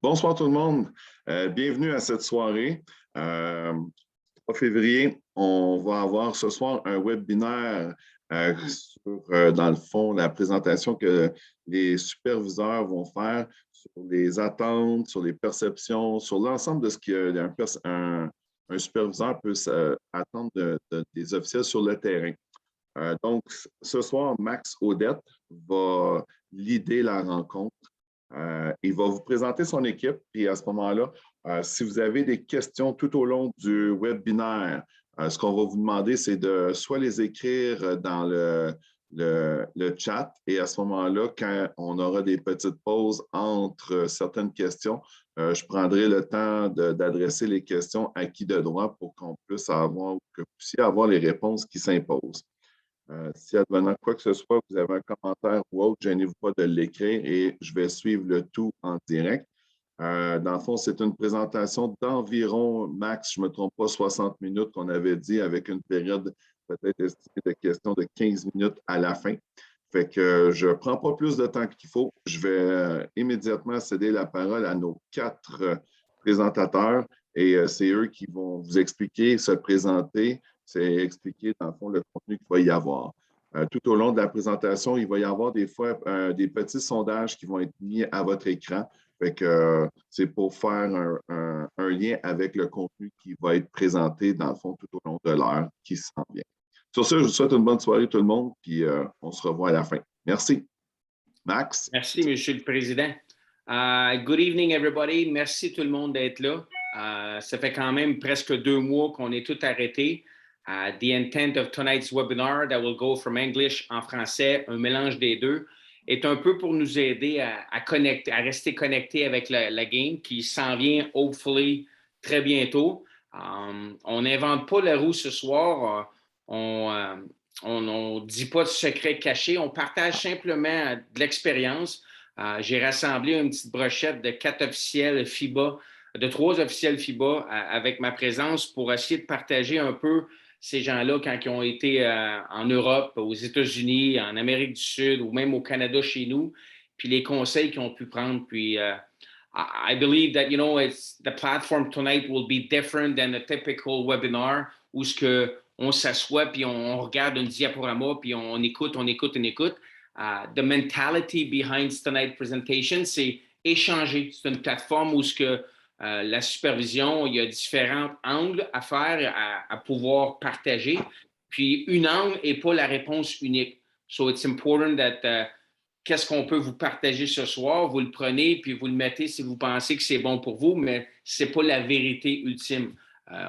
Bonsoir tout le monde. Bienvenue à cette soirée. 3 février, on va avoir ce soir un webinaire sur, dans le fond, la présentation que les superviseurs vont faire sur les attentes, sur les perceptions, sur l'ensemble de ce qu'un superviseur peut attendre des officiels sur le terrain. Donc, ce soir, Max Audette va leader la rencontre. Il va vous présenter son équipe, puis à ce moment-là, si vous avez des questions tout au long du webinaire, ce qu'on va vous demander, c'est de soit les écrire dans le chat, et à ce moment-là, quand on aura des petites pauses entre certaines questions, je prendrai le temps d'adresser les questions à qui de droit pour qu'on puisse avoir, que vous puissiez avoir les réponses qui s'imposent. Si advenant quoi que ce soit, vous avez un commentaire ou autre, gênez-vous pas de l'écrire et je vais suivre le tout en direct. Dans le fond, c'est une présentation d'environ, max, je ne me trompe pas, 60 minutes qu'on avait dit avec une période peut-être estimée de questions de 15 minutes à la fin. Fait que je ne prends pas plus de temps qu'il faut. Je vais immédiatement céder la parole à nos 4 présentateurs et c'est eux qui vont vous expliquer, se présenter. C'est expliquer, dans le fond, le contenu qu'il va y avoir. Tout au long de la présentation, il va y avoir des fois des petits sondages qui vont être mis à votre écran. Fait que c'est pour faire un lien avec le contenu qui va être présenté, dans le fond, tout au long de l'heure qui s'en vient. Sur ce, je vous souhaite une bonne soirée tout le monde, puis on se revoit à la fin. Merci. Max? Merci, Monsieur le Président. Good evening, everybody. Merci tout le monde d'être là. Ça fait quand même presque 2 mois qu'on est tout arrêté. The intent of tonight's webinar that will go from English en français, un mélange des deux, est un peu pour nous aider à rester connectés avec la game qui s'en vient, hopefully, très bientôt. On n'invente pas la roue ce soir. On ne dit pas de secrets cachés. On partage simplement de l'expérience. J'ai rassemblé une petite brochette de 4 officiels FIBA, de 3 officiels FIBA avec ma présence pour essayer de partager un peu ces gens-là, quand ils ont été en Europe, aux États-Unis, en Amérique du Sud ou même au Canada chez nous, puis les conseils qu'ils ont pu prendre. Puis, I believe that, you know, the platform tonight will be different than a typical webinar où on s'assoit puis on regarde un diaporama puis on écoute. The mentality behind tonight's presentation, c'est échanger. C'est une plateforme où la supervision, il y a différents angles à faire, à pouvoir partager. Puis, une angle n'est pas la réponse unique. So, it's important that qu'est-ce qu'on peut vous partager ce soir, vous le prenez puis vous le mettez si vous pensez que c'est bon pour vous, mais ce n'est pas la vérité ultime.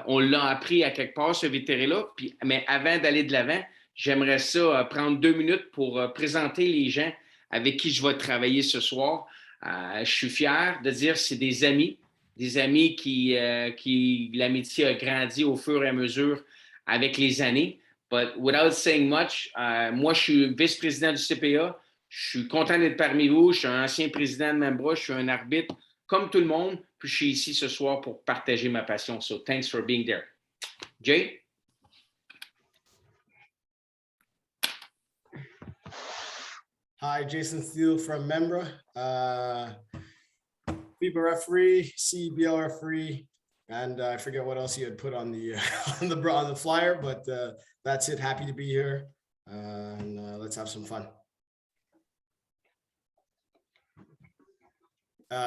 On l'a appris à quelque part, ce vétéran-là, mais avant d'aller de l'avant, j'aimerais ça prendre 2 minutes pour présenter les gens avec qui je vais travailler ce soir. Je suis fier de dire que c'est des amis qui l'amitié a grandi au fur et à mesure avec les années. But without saying much, moi, je suis vice-président du CPA. Je suis content d'être parmi vous. Je suis un ancien président de Membra. Je suis un arbitre comme tout le monde. Puis je suis ici ce soir pour partager ma passion. So thanks for being there. Jay? Hi, Jason Steele from Membra. FIBA referee, CBL referee, and I forget what else you had put on the on the flyer, but that's it. Happy to be here, and let's have some fun.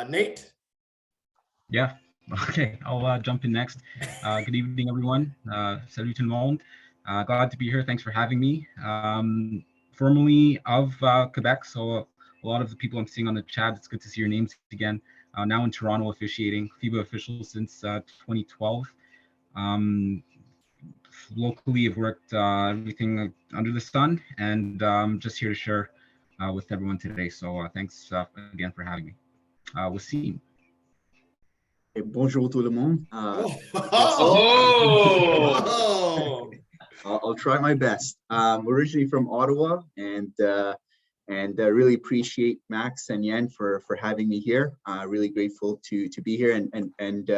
Nate? Yeah, okay, I'll jump in next. Good evening, everyone. Salut tout le monde. Glad to be here. Thanks for having me. Formerly of Quebec, so a lot of the people I'm seeing on the chat, it's good to see your names again. Now in Toronto officiating, FIBA official since 2012. Locally, I've worked everything under the sun, and just here to share with everyone today. So thanks again for having me. Wasim. Bonjour tout le monde. I'll try my best. Originally from Ottawa, and really appreciate Max and Yen for having me here. Really grateful to be here and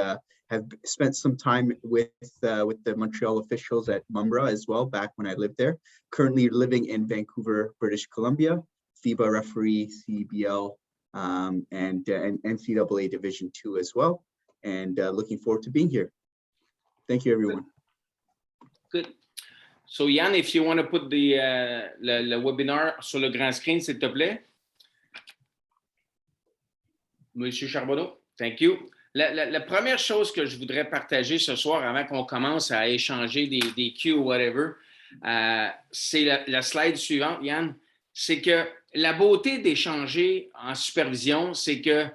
have spent some time with the Montreal officials at Mumbra as well back when I lived there. Currently living in Vancouver, British Columbia. FIBA referee, CBL and NCAA Division II as well. And looking forward to being here. Thank you, everyone. Good. So, Yann, if you want to put le webinaire sur le grand screen, s'il te plaît. Monsieur Charbonneau, thank you. La première chose que je voudrais partager ce soir avant qu'on commence à échanger des cues ou whatever, c'est la slide suivante, Yann. C'est que la beauté d'échanger en supervision, c'est que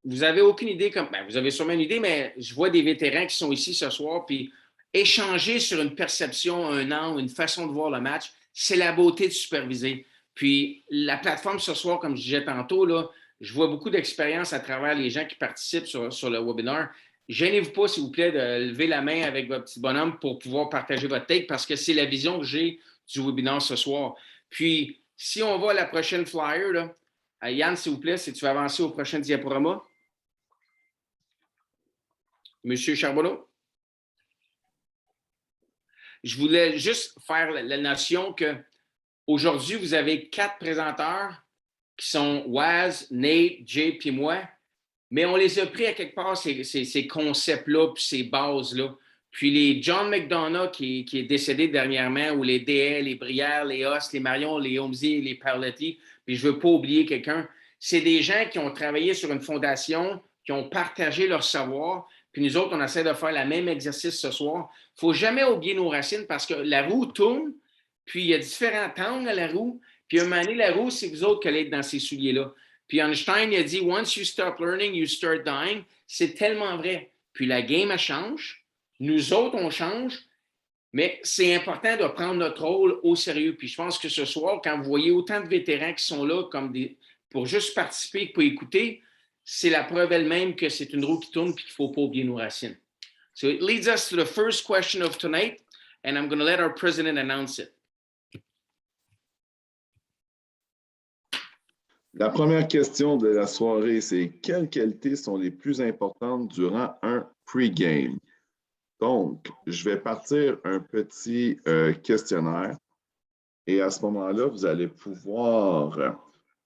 vous n'avez aucune idée, vous avez sûrement une idée, mais je vois des vétérans qui sont ici ce soir, puis échanger sur une perception, un angle, une façon de voir le match, c'est la beauté de superviser. Puis la plateforme ce soir, comme je disais tantôt, là, je vois beaucoup d'expérience à travers les gens qui participent sur le webinaire. Gênez-vous pas, s'il vous plaît, de lever la main avec votre petit bonhomme pour pouvoir partager votre take parce que c'est la vision que j'ai du webinaire ce soir. Puis, si on va à la prochaine flyer, là, Yann, s'il vous plaît, si tu veux avancer au prochain diaporama. Monsieur Charbonneau. Je voulais juste faire la notion qu'aujourd'hui, vous avez 4 présenteurs qui sont Waz, Nate, Jay puis moi, mais on les a pris à quelque part, ces concepts-là puis ces bases-là. Puis les John McDonough qui est décédé dernièrement, ou les DL, les Brière, les Os, les Marion, les Holmesy, les Parletti, puis je ne veux pas oublier quelqu'un, c'est des gens qui ont travaillé sur une fondation, qui ont partagé leur savoir, puis nous autres, on essaie de faire le même exercice ce soir. Il ne faut jamais oublier nos racines parce que la roue tourne, puis il y a différents angles à la roue, puis un moment donné, la roue, c'est vous autres qui allez être dans ces souliers-là. Puis Einstein, il a dit « Once you stop learning, you start dying ». C'est tellement vrai. Puis la game, elle change. Nous autres, on change. Mais c'est important de prendre notre rôle au sérieux. Puis je pense que ce soir, quand vous voyez autant de vétérans qui sont là pour juste participer, pour écouter, c'est la preuve elle-même que c'est une roue qui tourne et qu'il ne faut pas oublier nos racines. So it leads us to the first question of tonight, and I'm going to let our president announce it. La première question de la soirée, c'est quelles qualités sont les plus importantes durant un pre-game? Donc, je vais partir un petit questionnaire et à ce moment-là, vous allez pouvoir,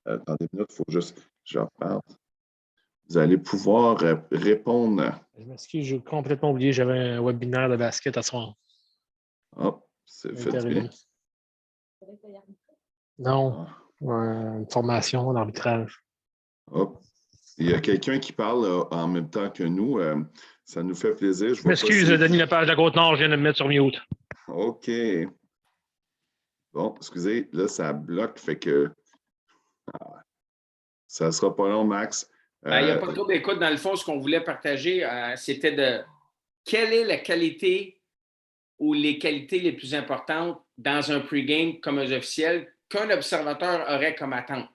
attendez une minute, il faut juste que je reparte. Vous allez pouvoir répondre. Je m'excuse, j'ai complètement oublié, j'avais un webinaire de basket à soir. Oh, c'est fait bien. Non. Une formation d'arbitrage. Hop. Il y a quelqu'un qui parle en même temps que nous. Ça nous fait plaisir. Je m'excuse, Denis Lepage de la Côte-Nord, je viens de me mettre sur mute. OK. Bon, excusez, là, ça bloque, fait que ça ne sera pas long, Max. Il n'y a pas trop d'écoute. Dans le fond, ce qu'on voulait partager, c'était de quelle est la qualité ou les qualités les plus importantes dans un pre-game comme un officiel qu'un observateur aurait comme attente.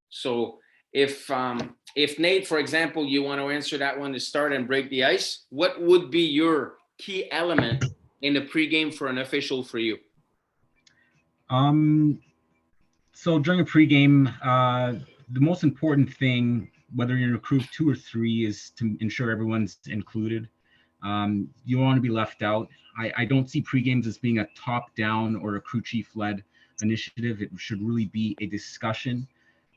So, if Nate, for example, you want to answer that one to start and break the ice, what would be your key element in the pregame for an official for you? So during a pregame, the most important thing, whether you're in a crew of 2 or 3, is to ensure everyone's included. You don't want to be left out. I don't see pre-games as being a top-down or a crew chief-led initiative. It should really be a discussion.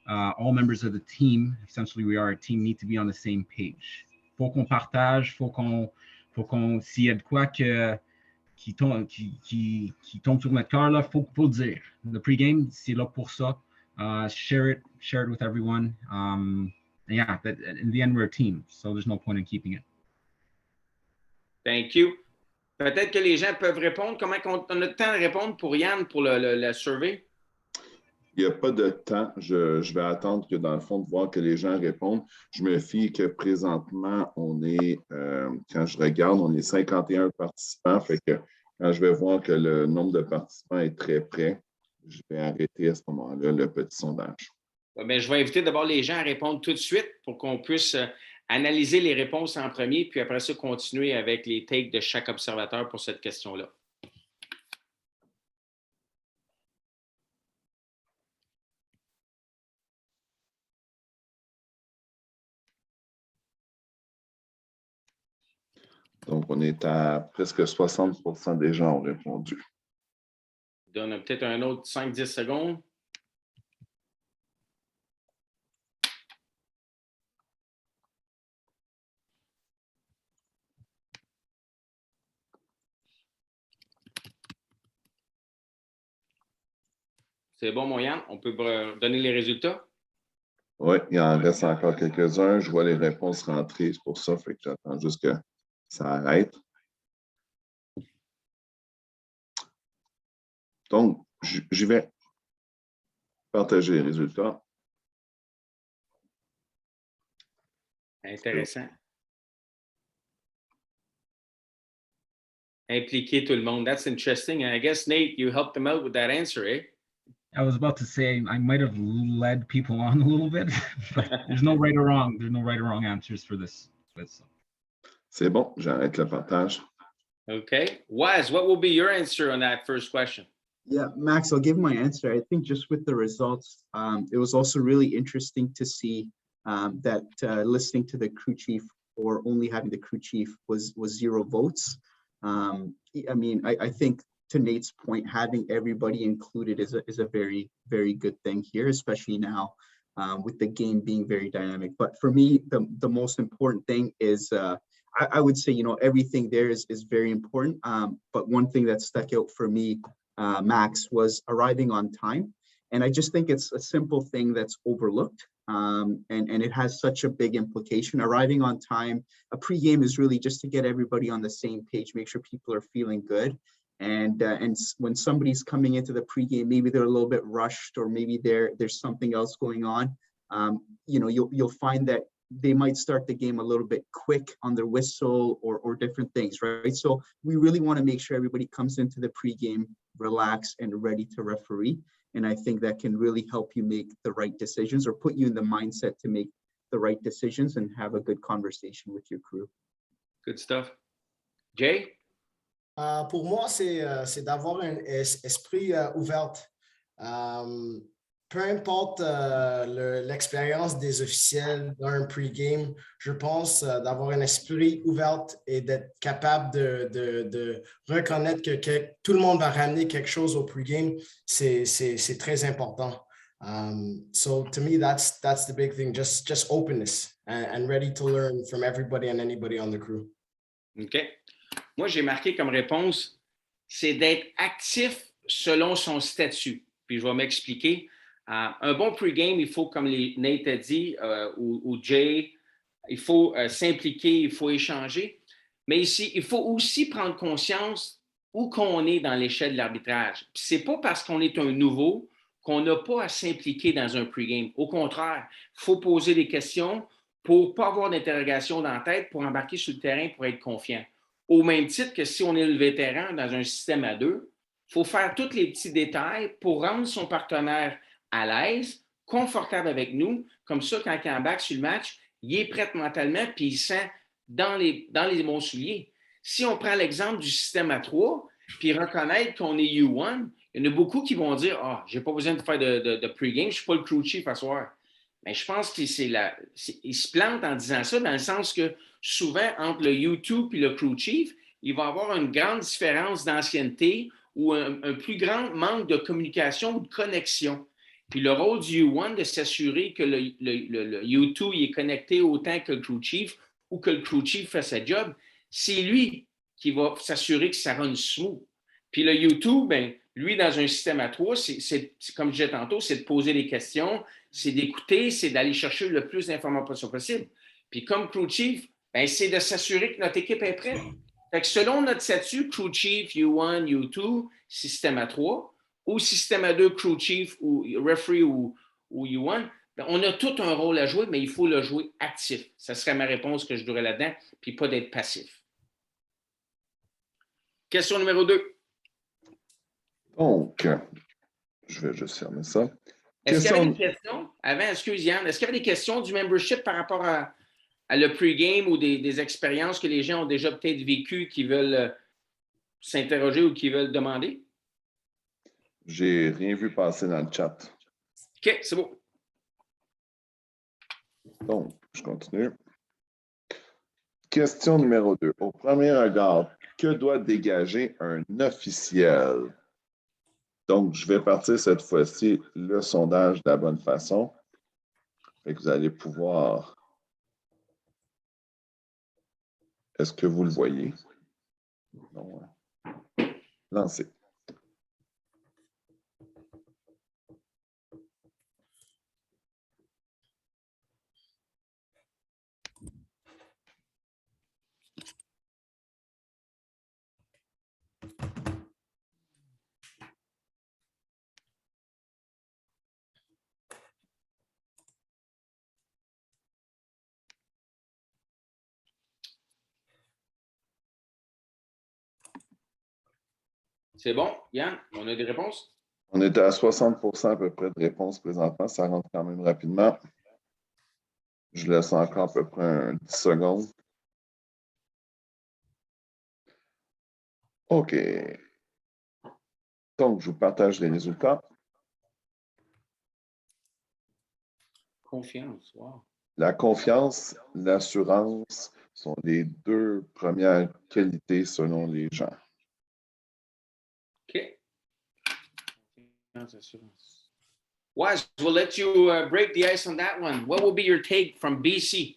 All members of the team, essentially we are a team, need to be on the same page. Faut qu'on partage, faut qu'on s'il y a de quoi qui tombe sur notre cœur, là, faut le dire. Le pre-game, c'est là pour ça. Share it with everyone. Yeah, but in the end, we're a team, so there's no point in keeping it. Thank you. Peut-être que les gens peuvent répondre. Comment on a le temps de répondre pour Yann pour le survey? Il n'y a pas de temps. Je vais attendre que, dans le fond, de voir que les gens répondent. Je me fie que présentement, on est, quand je regarde, on est 51 participants. Fait que quand je vais voir que le nombre de participants est très près, je vais arrêter à ce moment-là le petit sondage. Bien, je vais inviter d'abord les gens à répondre tout de suite pour qu'on puisse analyser les réponses en premier, puis après ça, continuer avec les takes de chaque observateur pour cette question-là. Donc, on est à presque 60% des gens ont répondu. Je donne peut-être un autre 5-10 secondes. C'est bon, mon Yann? On peut donner les résultats? Oui, il en reste encore quelques-uns. Je vois les réponses rentrer, c'est pour ça, fait que j'attends juste que ça arrête. Donc, j'y vais partager les résultats. Intéressant. Impliquer tout le monde. That's interesting. And I guess, Nate, you helped them out with that answer, eh? I was about to say I might have led people on a little bit, but there's no right or wrong. There's no right or wrong answers for this. C'est bon, j'arrête le partage. Okay. Waz, what will be your answer on that first question? Yeah, Max, I'll give my answer. I think just with the results, it was also really interesting to see that listening to the crew chief or only having the crew chief was 0 votes. I mean, I think to Nate's point, having everybody included is a very, very good thing here, especially now with the game being very dynamic. But for me, the most important thing is I would say, you know, everything there is very important. But one thing that stuck out for me, Max, was arriving on time. And I just think it's a simple thing that's overlooked. And it has such a big implication. Arriving on time, a pregame is really just to get everybody on the same page, make sure people are feeling good. And when somebody's coming into the pregame, maybe they're a little bit rushed, or maybe there's something else going on. You know, you'll find that they might start the game a little bit quick on their whistle or different things, right? So we really want to make sure everybody comes into the pregame relaxed and ready to referee. And I think that can really help you make the right decisions or put you in the mindset to make the right decisions and have a good conversation with your crew. Good stuff. Jay? Pour moi, c'est d'avoir un esprit ouvert. Peu importe l'expérience des officiels d'un pre-game, je pense d'avoir un esprit ouvert et d'être capable de reconnaître que tout le monde va ramener quelque chose au pre-game, c'est très important. So to me, that's the big thing, just openness and ready to learn from everybody and anybody on the crew. OK. Moi, j'ai marqué comme réponse, c'est d'être actif selon son statut. Puis je vais m'expliquer. Un bon pre-game, il faut, comme Nate a dit, ou Jay, il faut s'impliquer, il faut échanger. Mais ici, il faut aussi prendre conscience où qu'on est dans l'échelle de l'arbitrage. Ce n'est pas parce qu'on est un nouveau qu'on n'a pas à s'impliquer dans un pre-game. Au contraire, il faut poser des questions pour ne pas avoir d'interrogation dans la tête, pour embarquer sur le terrain, pour être confiant. Au même titre que si on est le vétéran dans un système à 2, il faut faire tous les petits détails pour rendre son partenaire à l'aise, confortable avec nous. Comme ça, quand il embarque sur le match, il est prêt mentalement puis il sent dans les bons souliers. Si on prend l'exemple du système à 3, puis reconnaître qu'on est U1, il y en a beaucoup qui vont dire « Ah, j'ai pas besoin de faire de pre-game, je ne suis pas le crew chief à soir. » Mais je pense qu'il se plante en disant ça, dans le sens que souvent, entre le U2 et le crew chief, il va y avoir une grande différence d'ancienneté ou un plus grand manque de communication ou de connexion. Puis le rôle du U1 de s'assurer que le U2 il est connecté autant que le crew chief ou que le crew chief fait sa job, c'est lui qui va s'assurer que ça run smooth. Puis le U2, ben, lui, dans un système à 3, c'est comme je disais tantôt, c'est de poser des questions, c'est d'écouter, c'est d'aller chercher le plus d'informations possible. Puis comme crew chief, ben, c'est de s'assurer que notre équipe est prête. Fait que selon notre statut, crew chief, U1, U2, système à 3, ou système à 2, crew chief, ou referee ou U1, ben, on a tout un rôle à jouer, mais il faut le jouer actif. Ça serait ma réponse que je donnerais là-dedans, puis pas d'être passif. Question numéro 2. Donc, je vais juste fermer ça. Est-ce qu'il y avait des questions? Avant, excuse Yann, est-ce qu'il y avait des questions du membership par rapport à le pre-game ou des expériences que les gens ont déjà peut-être vécues qui veulent s'interroger ou qui veulent demander? J'ai rien vu passer dans le chat. OK, c'est beau. Donc, je continue. Question numéro 2. Au premier regard, que doit dégager un officiel? Donc, je vais partir cette fois-ci le sondage de la bonne façon. Fait que vous allez pouvoir... Est-ce que vous le voyez? Non. Lancez. C'est bon, Yann, on a des réponses? On est à 60% à peu près de réponses présentement. Ça rentre quand même rapidement. Je laisse encore à peu près 10 secondes. OK. Donc, je vous partage les résultats. Confiance, wow. La confiance, l'assurance sont les deux premières qualités selon les gens. OK. Confiance, assurance. Waz, we'll let you break the ice on that one. What will be your take from BC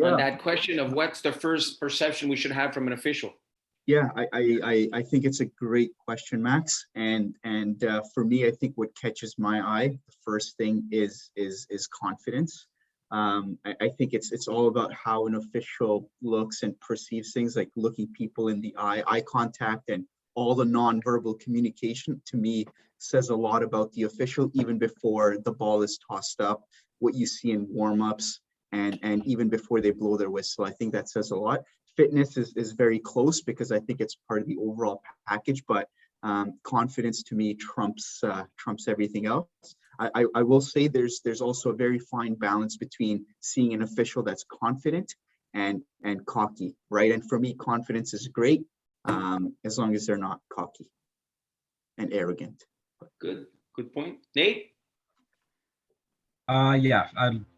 on that question of what's the first perception we should have from an official? Yeah, I think it's a great question, Max. And for me, I think what catches my eye, the first thing is confidence. I think it's all about how an official looks and perceives things, like looking people in the eye contact, and all the nonverbal communication to me says a lot about the official, even before the ball is tossed up, what you see in warm-ups, and even before they blow their whistle. I think that says a lot. Fitness is very close because I think it's part of the overall package, but confidence to me trumps everything else. I will say there's also a very fine balance between seeing an official that's confident and cocky, right? And for me, confidence is great as long as they're not cocky and arrogant. Good point. Nate? Yeah,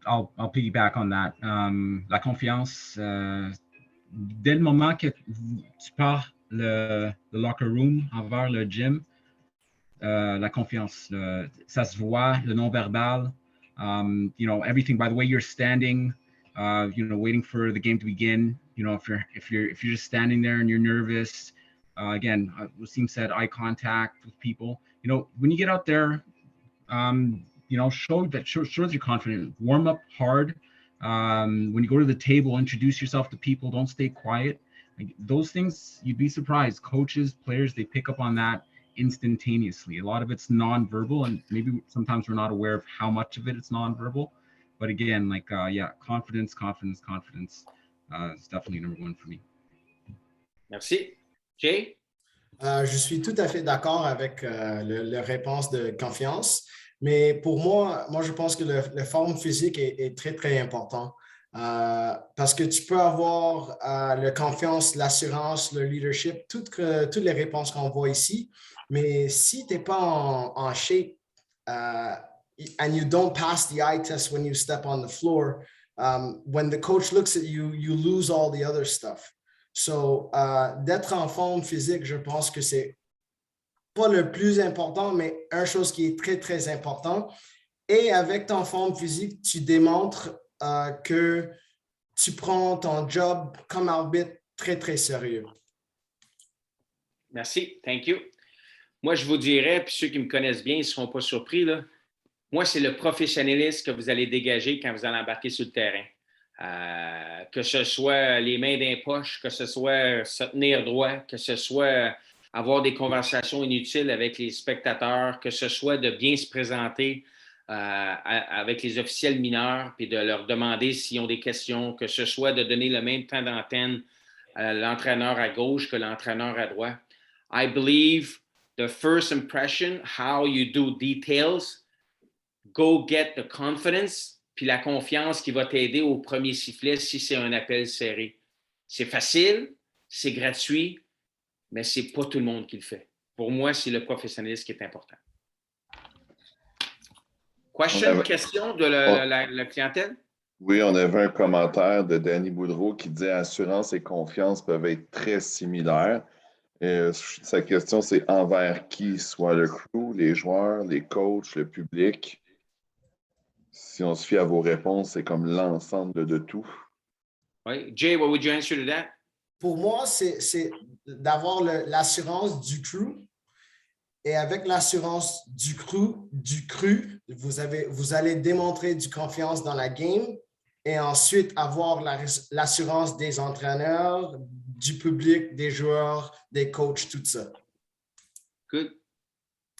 I'll piggyback on that. La confiance, dès le moment que tu pars le locker room envers le gym, la confiance, ça se voit, le non-verbal, you know, everything by the way you're standing, you know, waiting for the game to begin. You know, if you're just standing there and you're nervous, again, Wasim said eye contact with people. You know, when you get out there, you know, show that you're confident. Warm up hard. When you go to the table, introduce yourself to people. Don't stay quiet. Like, those things, you'd be surprised. Coaches, players, they pick up on that instantaneously. A lot of it's nonverbal, and maybe sometimes we're not aware of how much of it's nonverbal. But again, like, yeah, confidence is definitely number one for me. Merci. Jay? Je suis tout à fait d'accord avec la réponse de confiance, mais pour moi, je pense que la forme physique est très, très important parce que tu peux avoir la confiance, l'assurance, le leadership, toutes les réponses qu'on voit ici, mais si tu n'es pas en shape and you don't pass the eye test when you step on the floor, when the coach looks at you, you lose all the other stuff. So, d'être en forme physique, je pense que c'est pas le plus important, mais une chose qui est très, très important. Et avec ton forme physique, tu démontres que tu prends ton job comme arbitre très, très sérieux. Merci. Thank you. Moi, je vous dirais, puis ceux qui me connaissent bien, ils ne seront pas surpris, là. Moi, c'est le professionnalisme que vous allez dégager quand vous allez embarquer sur le terrain. Que ce soit les mains dans les poches, que ce soit se tenir droit, que ce soit avoir des conversations inutiles avec les spectateurs, que ce soit de bien se présenter avec les officiels mineurs puis de leur demander s'ils ont des questions, que ce soit de donner le même temps d'antenne à l'entraîneur à gauche que l'entraîneur à droite. I believe the first impression, how you do details, go get the confidence, puis la confiance qui va t'aider au premier sifflet si c'est un appel serré. C'est facile, c'est gratuit, mais ce n'est pas tout le monde qui le fait. Pour moi, c'est le professionnalisme qui est important. Question de la clientèle? Oui, on avait un commentaire de Danny Boudreau qui disait « Assurance et confiance peuvent être très similaires ». Sa question, c'est envers qui? Soit le crew, les joueurs, les coachs, le public. Si on se fie à vos réponses, c'est comme l'ensemble de tout. Oui. Jay, what would you answer to that? Pour moi, c'est d'avoir l'assurance du crew. Et avec l'assurance du crew, vous allez démontrer du confiance dans la game et ensuite avoir l'assurance des entraîneurs, du public, des joueurs, des coachs, tout ça. Good.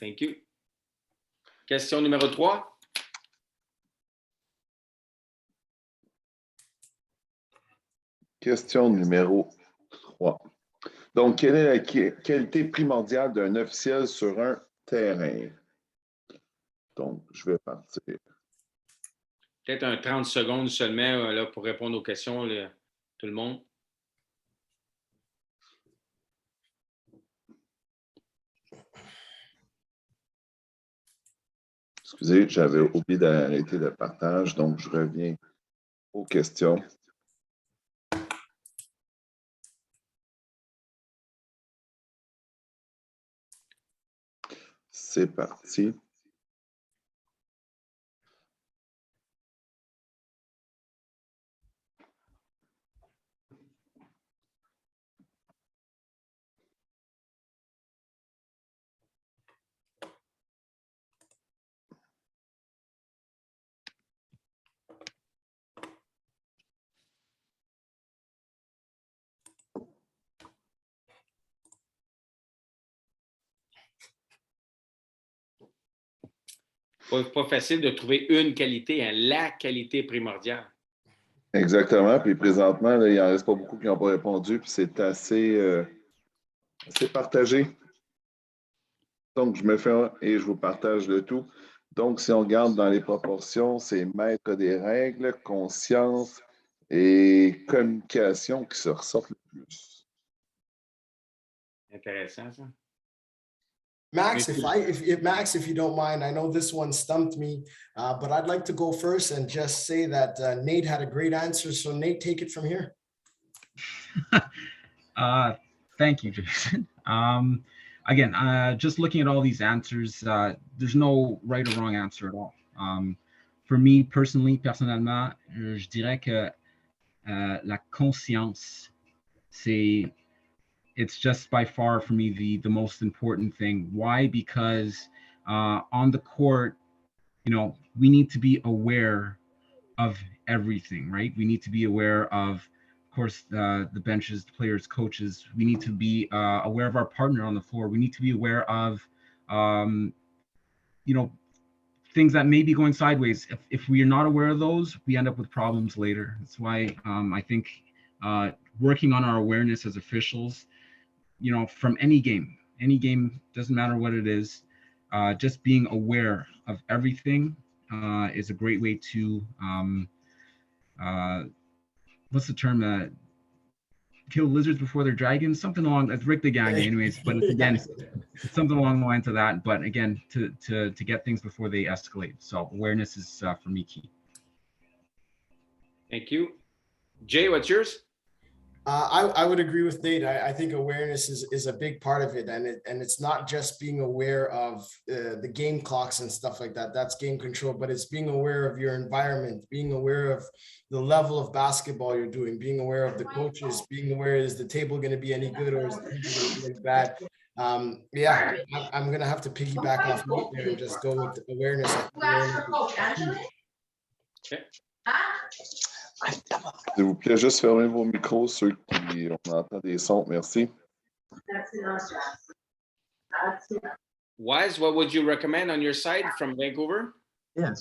Thank you. Question numéro 3. Question numéro 3. Donc, quelle est la qualité primordiale d'un officiel sur un terrain? Donc, je vais partir. Peut-être un 30 secondes seulement là, pour répondre aux questions, là, tout le monde. Excusez, j'avais oublié d'arrêter le partage, donc je reviens aux questions. C'est parti. Pas facile de trouver une qualité, hein, la qualité primordiale. Exactement. Puis présentement, là, il n'en reste pas beaucoup qui n'ont pas répondu, puis c'est assez partagé. Donc, je me fais un et je vous partage le tout. Donc, si on regarde dans les proportions, c'est maître des règles, conscience et communication qui se ressortent le plus. Intéressant, ça. Max, Max, if you don't mind, I know this one stumped me, but I'd like to go first and just say that Nate had a great answer. So Nate, take it from here. Thank you, Jason. Again, just looking at all these answers, there's no right or wrong answer at all. For me, personally, personnellement, je dirais que la conscience, it's just by far for me the most important thing. Why? Because on the court, you know, we need to be aware of everything, right? We need to be aware of course, the benches, the players, coaches. We need to be aware of our partner on the floor. We need to be aware of, you know, things that may be going sideways. If we are not aware of those, we end up with problems later. That's why I think working on our awareness as officials, you know, from any game, doesn't matter what it is, just being aware of everything is a great way to, what's the term? Kill lizards before they're dragons, something along that's Rick the Gang, anyways. But again, it's something along the lines of that. But again, to get things before they escalate. So awareness is for me key. Thank you, Jay. What's yours? I would agree with Nate. I think awareness is a big part of it, and it's not just being aware of the game clocks and stuff like that. That's game control, but it's being aware of your environment, being aware of the level of basketball you're doing, being aware of the coaches, being aware, is the table going to be any good or is the table going to be bad? Yeah, I'm going to have to piggyback off Nate there and just go with awareness. Okay. S'il vous plaît, juste fermez vos micros, ceux qui on entend des sons. Merci. Wise, what would you recommend on your side from Vancouver? Yeah,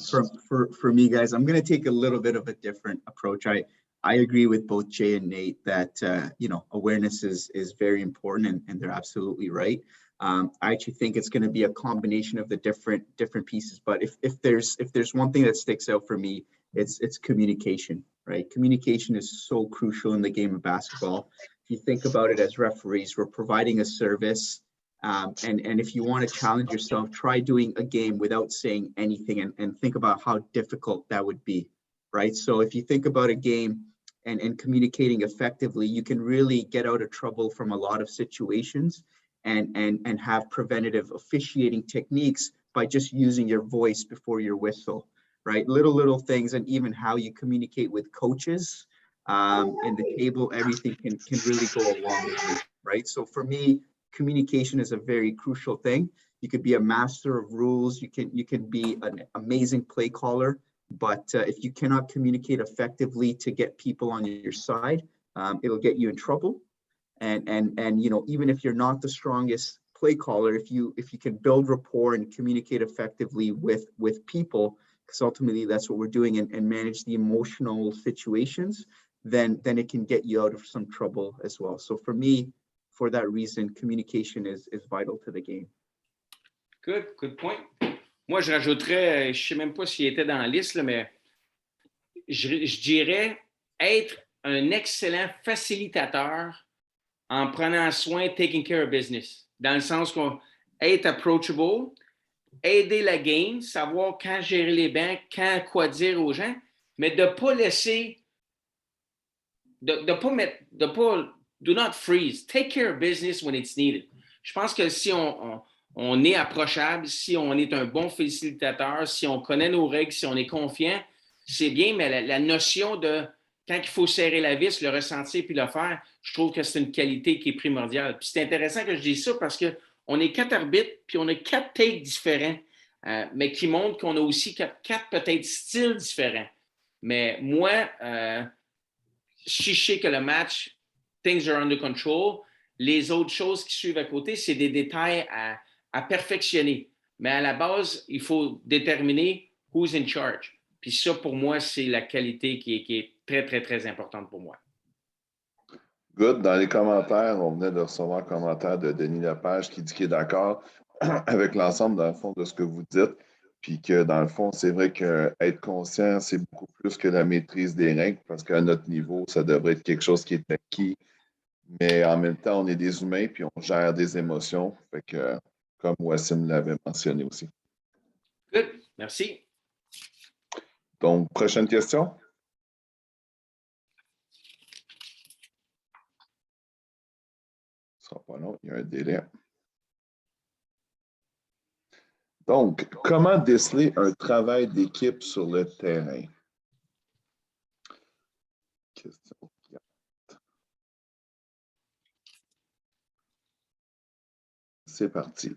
for me, guys, I'm going to take a little bit of a different approach. I agree with both Jay and Nate that you know, awareness is very important, and they're absolutely right. I actually think it's going to be a combination of the different pieces. But if there's one thing that sticks out for me, it's communication, right? Communication is so crucial in the game of basketball. If you think about it as referees, we're providing a service. And if you want to challenge yourself, try doing a game without saying anything and think about how difficult that would be, right? So if you think about a game and communicating effectively, you can really get out of trouble from a lot of situations and have preventative officiating techniques by just using your voice before your whistle, right? Little things, and even how you communicate with coaches and the table, everything can really go a long way, right? So for me, communication is a very crucial thing. You could be a master of rules, you can be an amazing play caller, but if you cannot communicate effectively to get people on your side, it'll get you in trouble. And you know, even if you're not the strongest play caller, if you can build rapport and communicate effectively with people, because ultimately that's what we're doing, and manage the emotional situations, then it can get you out of some trouble as well. So for me, for that reason, communication is vital to the game. Good point. Moi, je rajouterais, je ne sais même pas s'il était dans la liste, là, mais je dirais être un excellent facilitateur en prenant soin, taking care of business. Dans le sens qu'on être approachable, aider la game, savoir quand gérer les bancs, quand quoi dire aux gens, mais de ne pas laisser, do not freeze. Take care of business when it's needed. Je pense que si on est approchable, si on est un bon facilitateur, si on connaît nos règles, si on est confiant, c'est bien, mais la notion de quand il faut serrer la vis, le ressentir puis le faire, je trouve que c'est une qualité qui est primordiale. Puis c'est intéressant que je dise ça parce qu'on est 4 arbitres, puis on a 4 takes différents, mais qui montrent qu'on a aussi 4 peut-être styles différents. Mais moi, si je sais que le match, things are under control, les autres choses qui suivent à côté, c'est des détails à perfectionner. Mais à la base, il faut déterminer who's in charge. Puis ça, pour moi, c'est la qualité qui est très, très, très importante pour moi. Good. Dans les commentaires, on venait de recevoir un commentaire de Denis Lepage qui dit qu'il est d'accord avec l'ensemble, dans le fond, de ce que vous dites. Puis que, dans le fond, c'est vrai qu'être conscient, c'est beaucoup plus que la maîtrise des règles parce qu'à notre niveau, ça devrait être quelque chose qui est acquis. Mais en même temps, on est des humains puis on gère des émotions. Fait que, comme Wassim l'avait mentionné aussi. Good. Merci. Donc, prochaine question. Ce sera pas long, il y a un délai. Donc, comment déceler un travail d'équipe sur le terrain? Question 4. C'est parti.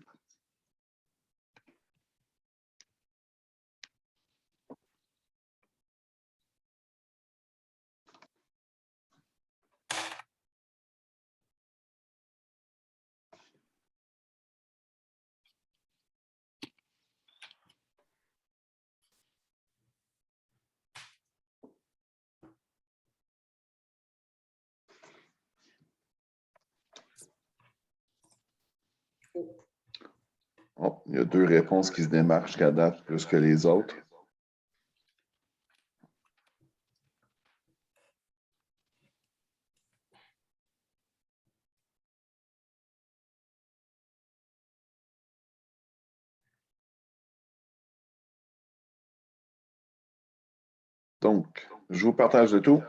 Oh, il y a 2 réponses qui se démarquent jusqu'à date plus que les autres. Donc, je vous partage le tout.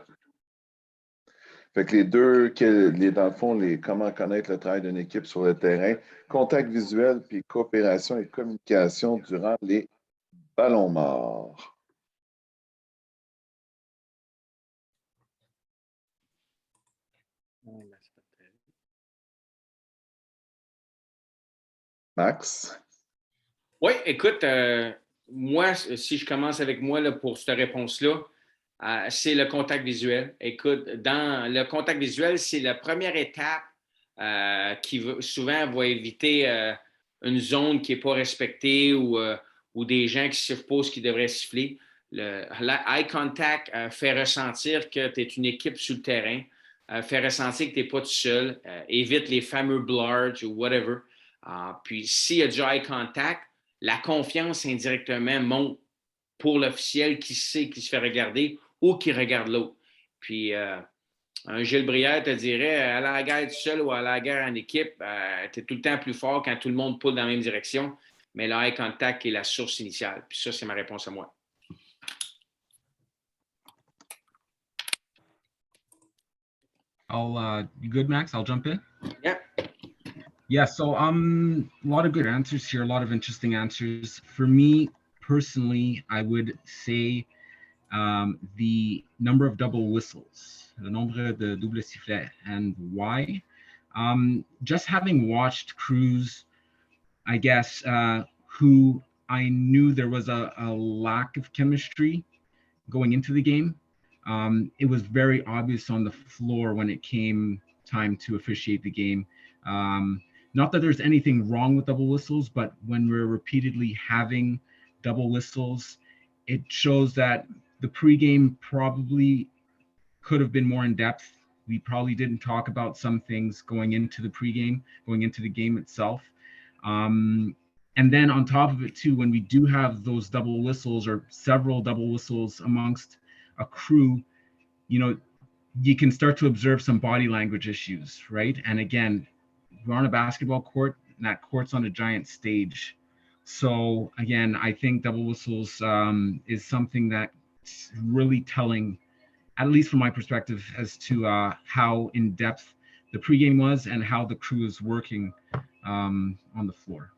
Fait que les deux, dans le fond, comment connaître le travail d'une équipe sur le terrain, contact visuel, puis coopération et communication durant les ballons morts. Max? Oui, écoute, moi, si je commence avec moi là, pour cette réponse-là, c'est le contact visuel. Écoute, dans le contact visuel, c'est la première étape qui souvent va éviter une zone qui n'est pas respectée ou des gens qui supposent qu'ils devraient siffler. L'eye contact fait ressentir que tu es une équipe sur le terrain, fait ressentir que tu n'es pas tout seul, évite les fameux blards ou whatever. Puis s'il y a du eye contact, la confiance indirectement monte pour l'officiel qui sait qui se fait regarder ou qui regarde l'autre. Puis, un Gilles Brière te dirait, à la guerre tout seul ou à la guerre en équipe, tu es tout le temps plus fort quand tout le monde poule dans la même direction, mais le eye contact est la source initiale. Puis ça, c'est ma réponse à moi. You good, Max? I'll jump in. Yeah. Yeah, so a lot of good answers here, a lot of interesting answers. For me, personally, I would say the number of double whistles, le nombre de double sifflets, and why. Just having watched crews, I guess, who I knew there was a lack of chemistry going into the game. It was very obvious on the floor when it came time to officiate the game. Not that there's anything wrong with double whistles, but when we're repeatedly having double whistles, it shows that the pregame probably could have been more in depth we probably didn't talk about some things going into the pregame, going into the game itself. And then on top of it too, when we do have those double whistles or several double whistles amongst a crew, you know, you can start to observe some body language issues, right? And again, we're on a basketball court, and that court's on a giant stage. So again, I think double whistles is something that's really telling, at least from my perspective, as to how in depth the pregame was and how the crew is working on the floor.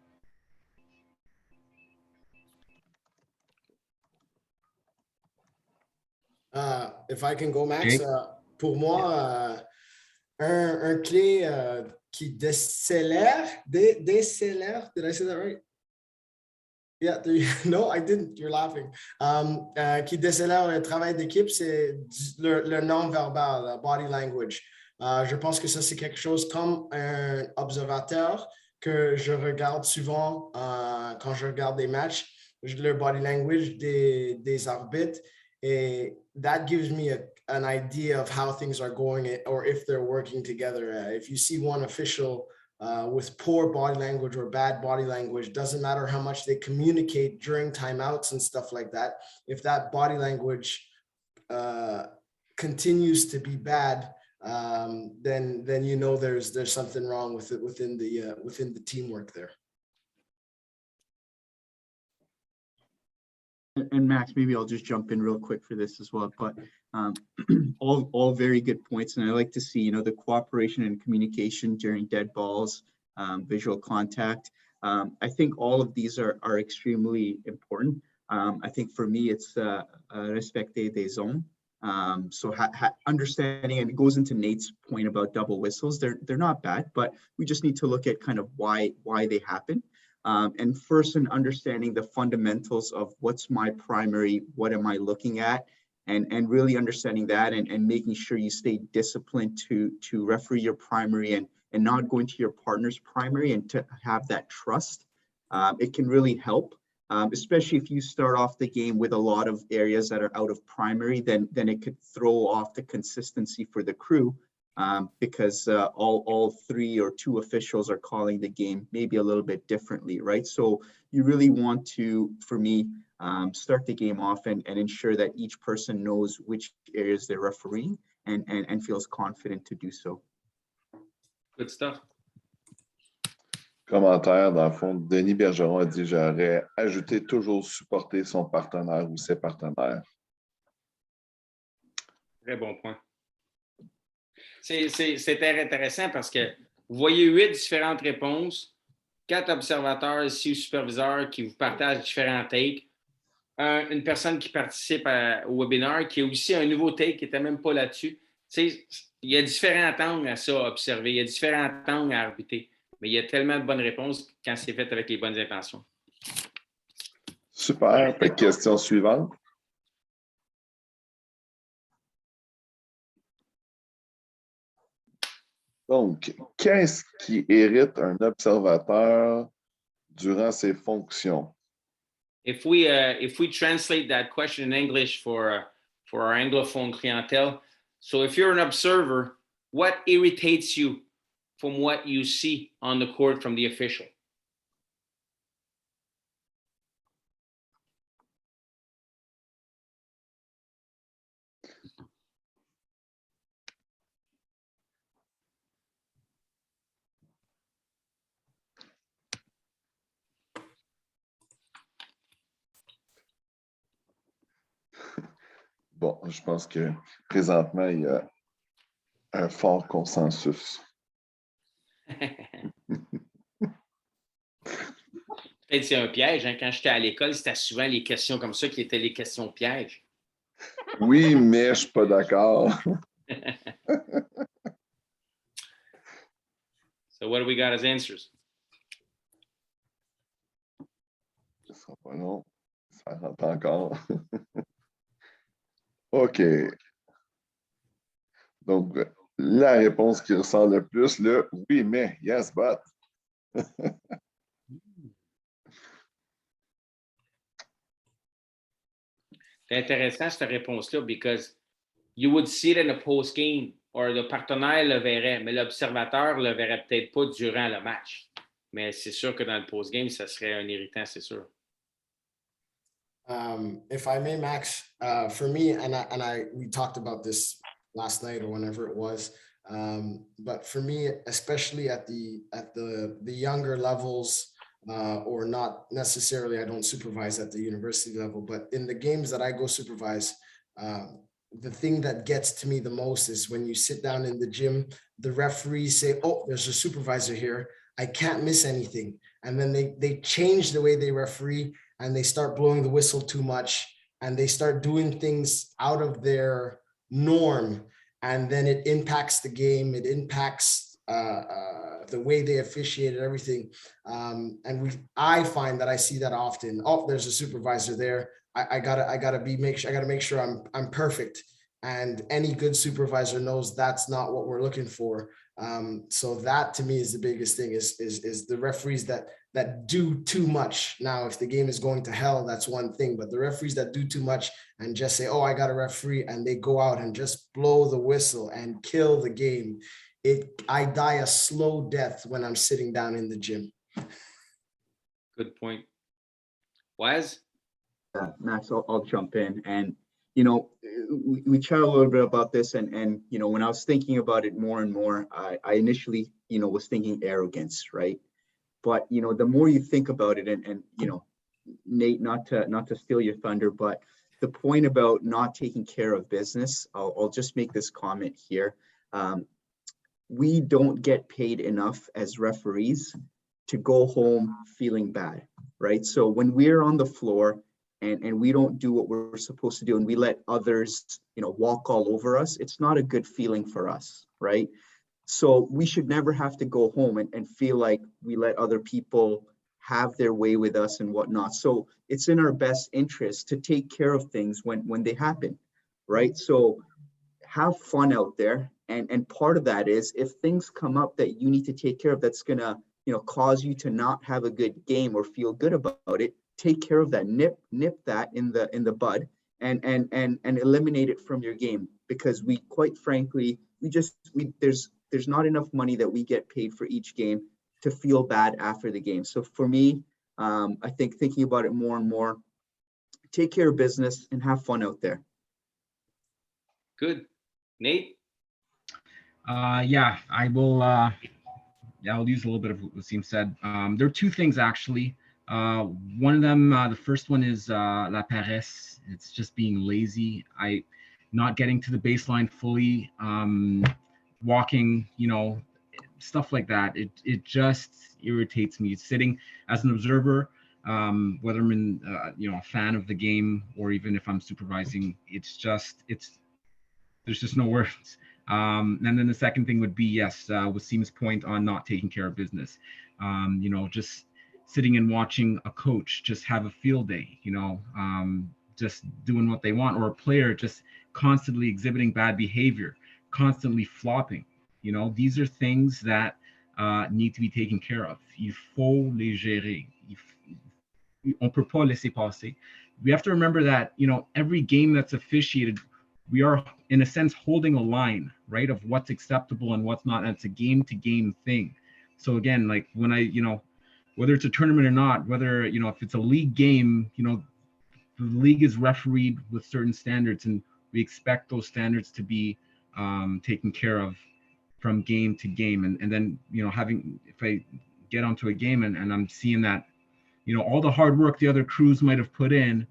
If I can go, Max, pour moi, un clé qui décélère, décélère, did I say that right? Yeah, no, I didn't, you're laughing. Qui décélère le travail d'équipe, c'est le non-verbal, la body language. Je pense que ça, c'est quelque chose comme un observateur que je regarde souvent quand je regarde des matchs, le body language des arbitres. And that gives me an idea of how things are going or if they're working together. If you see one official with poor body language or bad body language, doesn't matter how much they communicate during timeouts and stuff like that. If that body language continues to be bad, then you know there's something wrong with it within the teamwork there. And Max, maybe I'll just jump in real quick for this as well, but all very good points. And I like to see, you know, the cooperation and communication during dead balls, visual contact. I think all of these are extremely important. I think for me, it's respecter des zones. So understanding, and it goes into Nate's point about double whistles. They're not bad, but we just need to look at kind of why they happen. And first, in understanding the fundamentals of what's my primary, what am I looking at, and really understanding that and making sure you stay disciplined to referee your primary and not going to your partner's primary, and to have that trust. It can really help, especially if you start off the game with a lot of areas that are out of primary, then it could throw off the consistency for the crew. Because all three or two officials are calling the game maybe a little bit differently, right? So you really want to, for me, start the game off and ensure that each person knows which areas they're refereeing and feels confident to do so. Good stuff. Commentaire, dans le fond, Denis Bergeron a dit: j'aurais ajouté toujours supporter son partenaire ou ses partenaires. Très bon point. C'est intéressant parce que vous voyez 8 différentes réponses, 4 observateurs, 6 superviseurs qui vous partagent différents takes, une personne qui participe au webinaire qui a aussi un nouveau take qui n'était même pas là-dessus. Il y a différents angles à ça à observer, il y a différents angles à arbitrer, mais il y a tellement de bonnes réponses quand c'est fait avec les bonnes intentions. Super. Question suivante. Donc, qu'est-ce qui irrite un observateur durant ses fonctions? If we translate that question in English for our Anglophone clientele, so if you're an observer, what irritates you from what you see on the court from the official? Bon, je pense que présentement, il y a un fort consensus. Peut-être c'est un piège. Hein? Quand j'étais à l'école, c'était souvent les questions comme ça qui étaient les questions pièges. Oui, mais je ne suis pas d'accord. So what do we got as answers? Ce ne sera pas long. Ça rentre encore. OK. Donc, la réponse qui ressort le plus, le oui, mais, yes, but. C'est intéressant cette réponse-là because you would see it in a post game ou le partenaire le verrait, mais l'observateur ne le verrait peut-être pas durant le match. Mais c'est sûr que dans le post-game, ça serait un irritant, c'est sûr. If I may, Max, for me, we talked about this last night or whenever it was, but for me, especially at the younger levels, or not necessarily, I don't supervise at the university level, but in the games that I go supervise, the thing that gets to me the most is when you sit down in the gym, the referees say, "Oh, there's a supervisor here. I can't miss anything," and then they change the way they referee. And they start blowing the whistle too much, and they start doing things out of their norm, and then it impacts the game. It impacts the way they officiated everything. I find that I see that often. Oh, there's a supervisor there. I gotta make sure I'm perfect. And any good supervisor knows that's not what we're looking for. So that to me is the biggest thing is the referees that do too much. Now, if the game is going to hell, that's one thing, but the referees that do too much and just say, "Oh, I got a referee," and they go out and just blow the whistle and kill the game. I die a slow death when I'm sitting down in the gym. Good point. Wes? Max, I'll jump in. And, you know, we chat a little bit about this. And you know, when I was thinking about it more and more, I initially, you know, was thinking arrogance, right? But, you know, the more you think about it, and you know, Nate, not to steal your thunder, but the point about not taking care of business, I'll just make this comment here. We don't get paid enough as referees to go home feeling bad, right? So when we're on the floor and we don't do what we're supposed to do and we let others, you know, walk all over us, it's not a good feeling for us, right? So we should never have to go home and feel like we let other people have their way with us and whatnot. So it's in our best interest to take care of things when they happen, right? So have fun out there. And part of that is if things come up that you need to take care of, that's gonna, you know, cause you to not have a good game or feel good about it, take care of that, nip that in the bud and eliminate it from your game. Because we, quite frankly, there's not enough money that we get paid for each game to feel bad after the game. So for me, I think thinking about it more and more, take care of business and have fun out there. Good. Nate? Yeah, I will. I'll use a little bit of what Wasim said. There are two things actually. One of them, the first one is la paresse. It's just being lazy. Not getting to the baseline fully, walking, you know, stuff like that. It just irritates me. Sitting as an observer, whether I'm in, you know, a fan of the game or even if I'm supervising, there's just no words. And then the second thing would be, yes, Wasim's point on not taking care of business. You know, just sitting and watching a coach just have a field day, you know, just doing what they want, or a player just constantly exhibiting bad behavior, constantly flopping. You know, these are things that need to be taken care of. Il faut les gérer. On peut pas laisser passer. We have to remember that, you know, every game that's officiated, we are, in a sense, holding a line, right, of what's acceptable and what's not. And it's a game-to-game thing. So again, like when you know, whether it's a tournament or not, whether, you know, if it's a league game, you know, the league is refereed with certain standards, and we expect those standards to be taken care of from game to game. And then, you know, if I get onto a game and I'm seeing that, you know, all the hard work the other crews might have put in,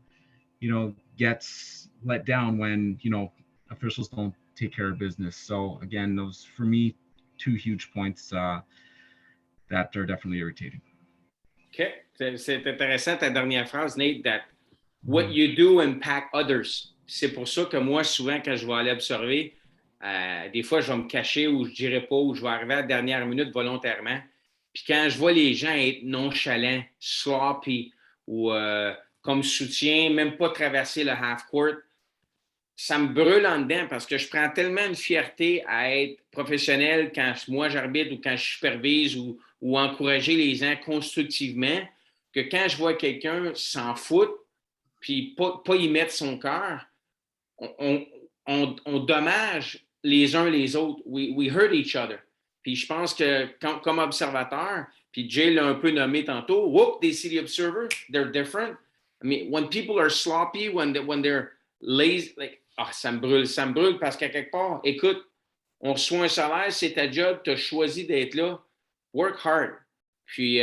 you know, gets let down when, you know, officials don't take care of business. So again, those for me, two huge points that are definitely irritating. Okay, c'est intéressant ta dernière phrase, Nate, that what you do impact others. C'est pour ça que moi, souvent, quand je vais aller observer, des fois, je vais me cacher ou je dirai pas, ou je vais arriver à la dernière minute volontairement. Puis quand je vois les gens être nonchalants, sloppy ou comme soutien, même pas traverser le half-court, ça me brûle en dedans parce que je prends tellement une fierté à être professionnel quand moi j'arbitre ou quand je supervise ou encourager les gens constructivement, que quand je vois quelqu'un s'en foutre puis pas y mettre son cœur, on dommage les uns les autres. We hurt each other. Puis je pense que comme observateur, puis Jay l'a un peu nommé tantôt, whoop, they see the observer, they're different. I mean, when people are sloppy, when they're lazy, like, ça me brûle parce qu'à quelque part, écoute, on reçoit un salaire, c'est ta job, tu as choisi d'être là, work hard. Puis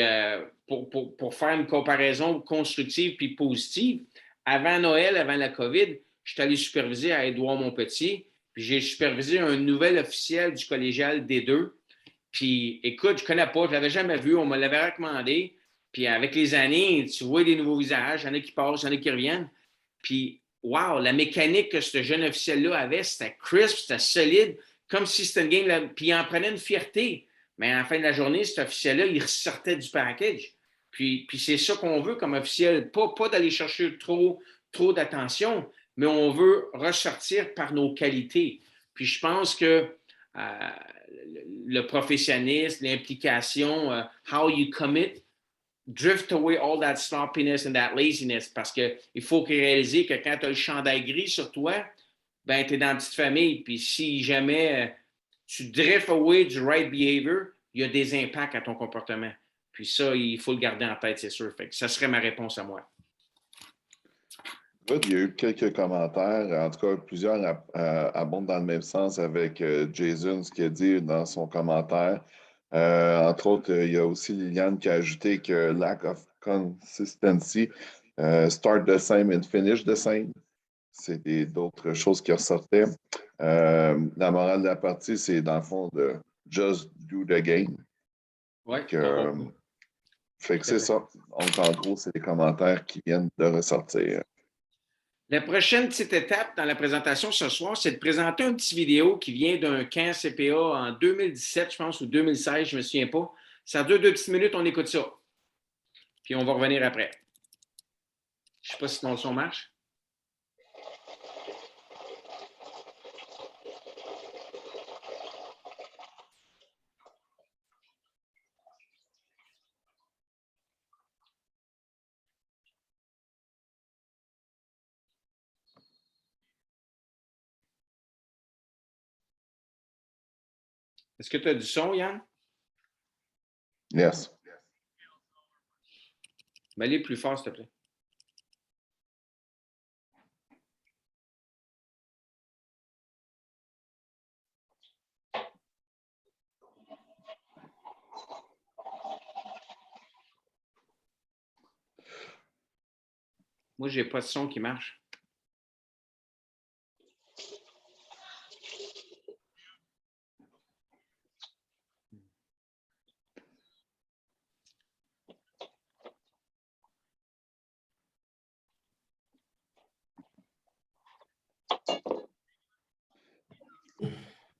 pour faire une comparaison constructive puis positive, avant Noël, avant la COVID, je suis allé superviser à Édouard-Montpetit, puis j'ai supervisé un nouvel officiel du collégial D2. Puis écoute, je ne connais pas, je ne l'avais jamais vu, on me l'avait recommandé. Puis avec les années, tu vois des nouveaux visages, il y en a qui passent, il y en a qui reviennent. Puis, wow, la mécanique que ce jeune officiel-là avait, c'était crisp, c'était solide, comme si c'était une game, puis il en prenait une fierté. Mais à la fin de la journée, cet officiel-là, il ressortait du package. Puis c'est ça qu'on veut comme officiel, pas d'aller chercher trop d'attention, mais on veut ressortir par nos qualités. Puis je pense que le professionnalisme, l'implication, how you commit, drift away all that sloppiness and that laziness, parce qu'il faut réaliser que quand tu as le chandail gris sur toi, ben, tu es dans une petite famille, puis si jamais tu drift away du right behavior, il y a des impacts à ton comportement. Puis ça, il faut le garder en tête, c'est sûr. Fait que ça serait ma réponse à moi. Il y a eu quelques commentaires, en tout cas plusieurs abondent dans le même sens avec Jason, ce qu'il a dit dans son commentaire. Entre autres, il y a aussi Liliane qui a ajouté que lack of consistency, start the same and finish the same. C'est d'autres choses qui ressortaient. La morale de la partie, c'est dans le fond de just do the game. Ouais. Fait que c'est ça. Donc, en gros, c'est les commentaires qui viennent de ressortir. La prochaine petite étape dans la présentation ce soir, c'est de présenter une petite vidéo qui vient d'un camp CPA en 2017, je pense, ou 2016, je ne me souviens pas. Ça dure 2 petites minutes, on écoute ça. Puis on va revenir après. Je ne sais pas si ton son marche. Est-ce que tu as du son, Yann? Yes. Mais allez plus fort, s'il te plaît. Moi, je n'ai pas de son qui marche.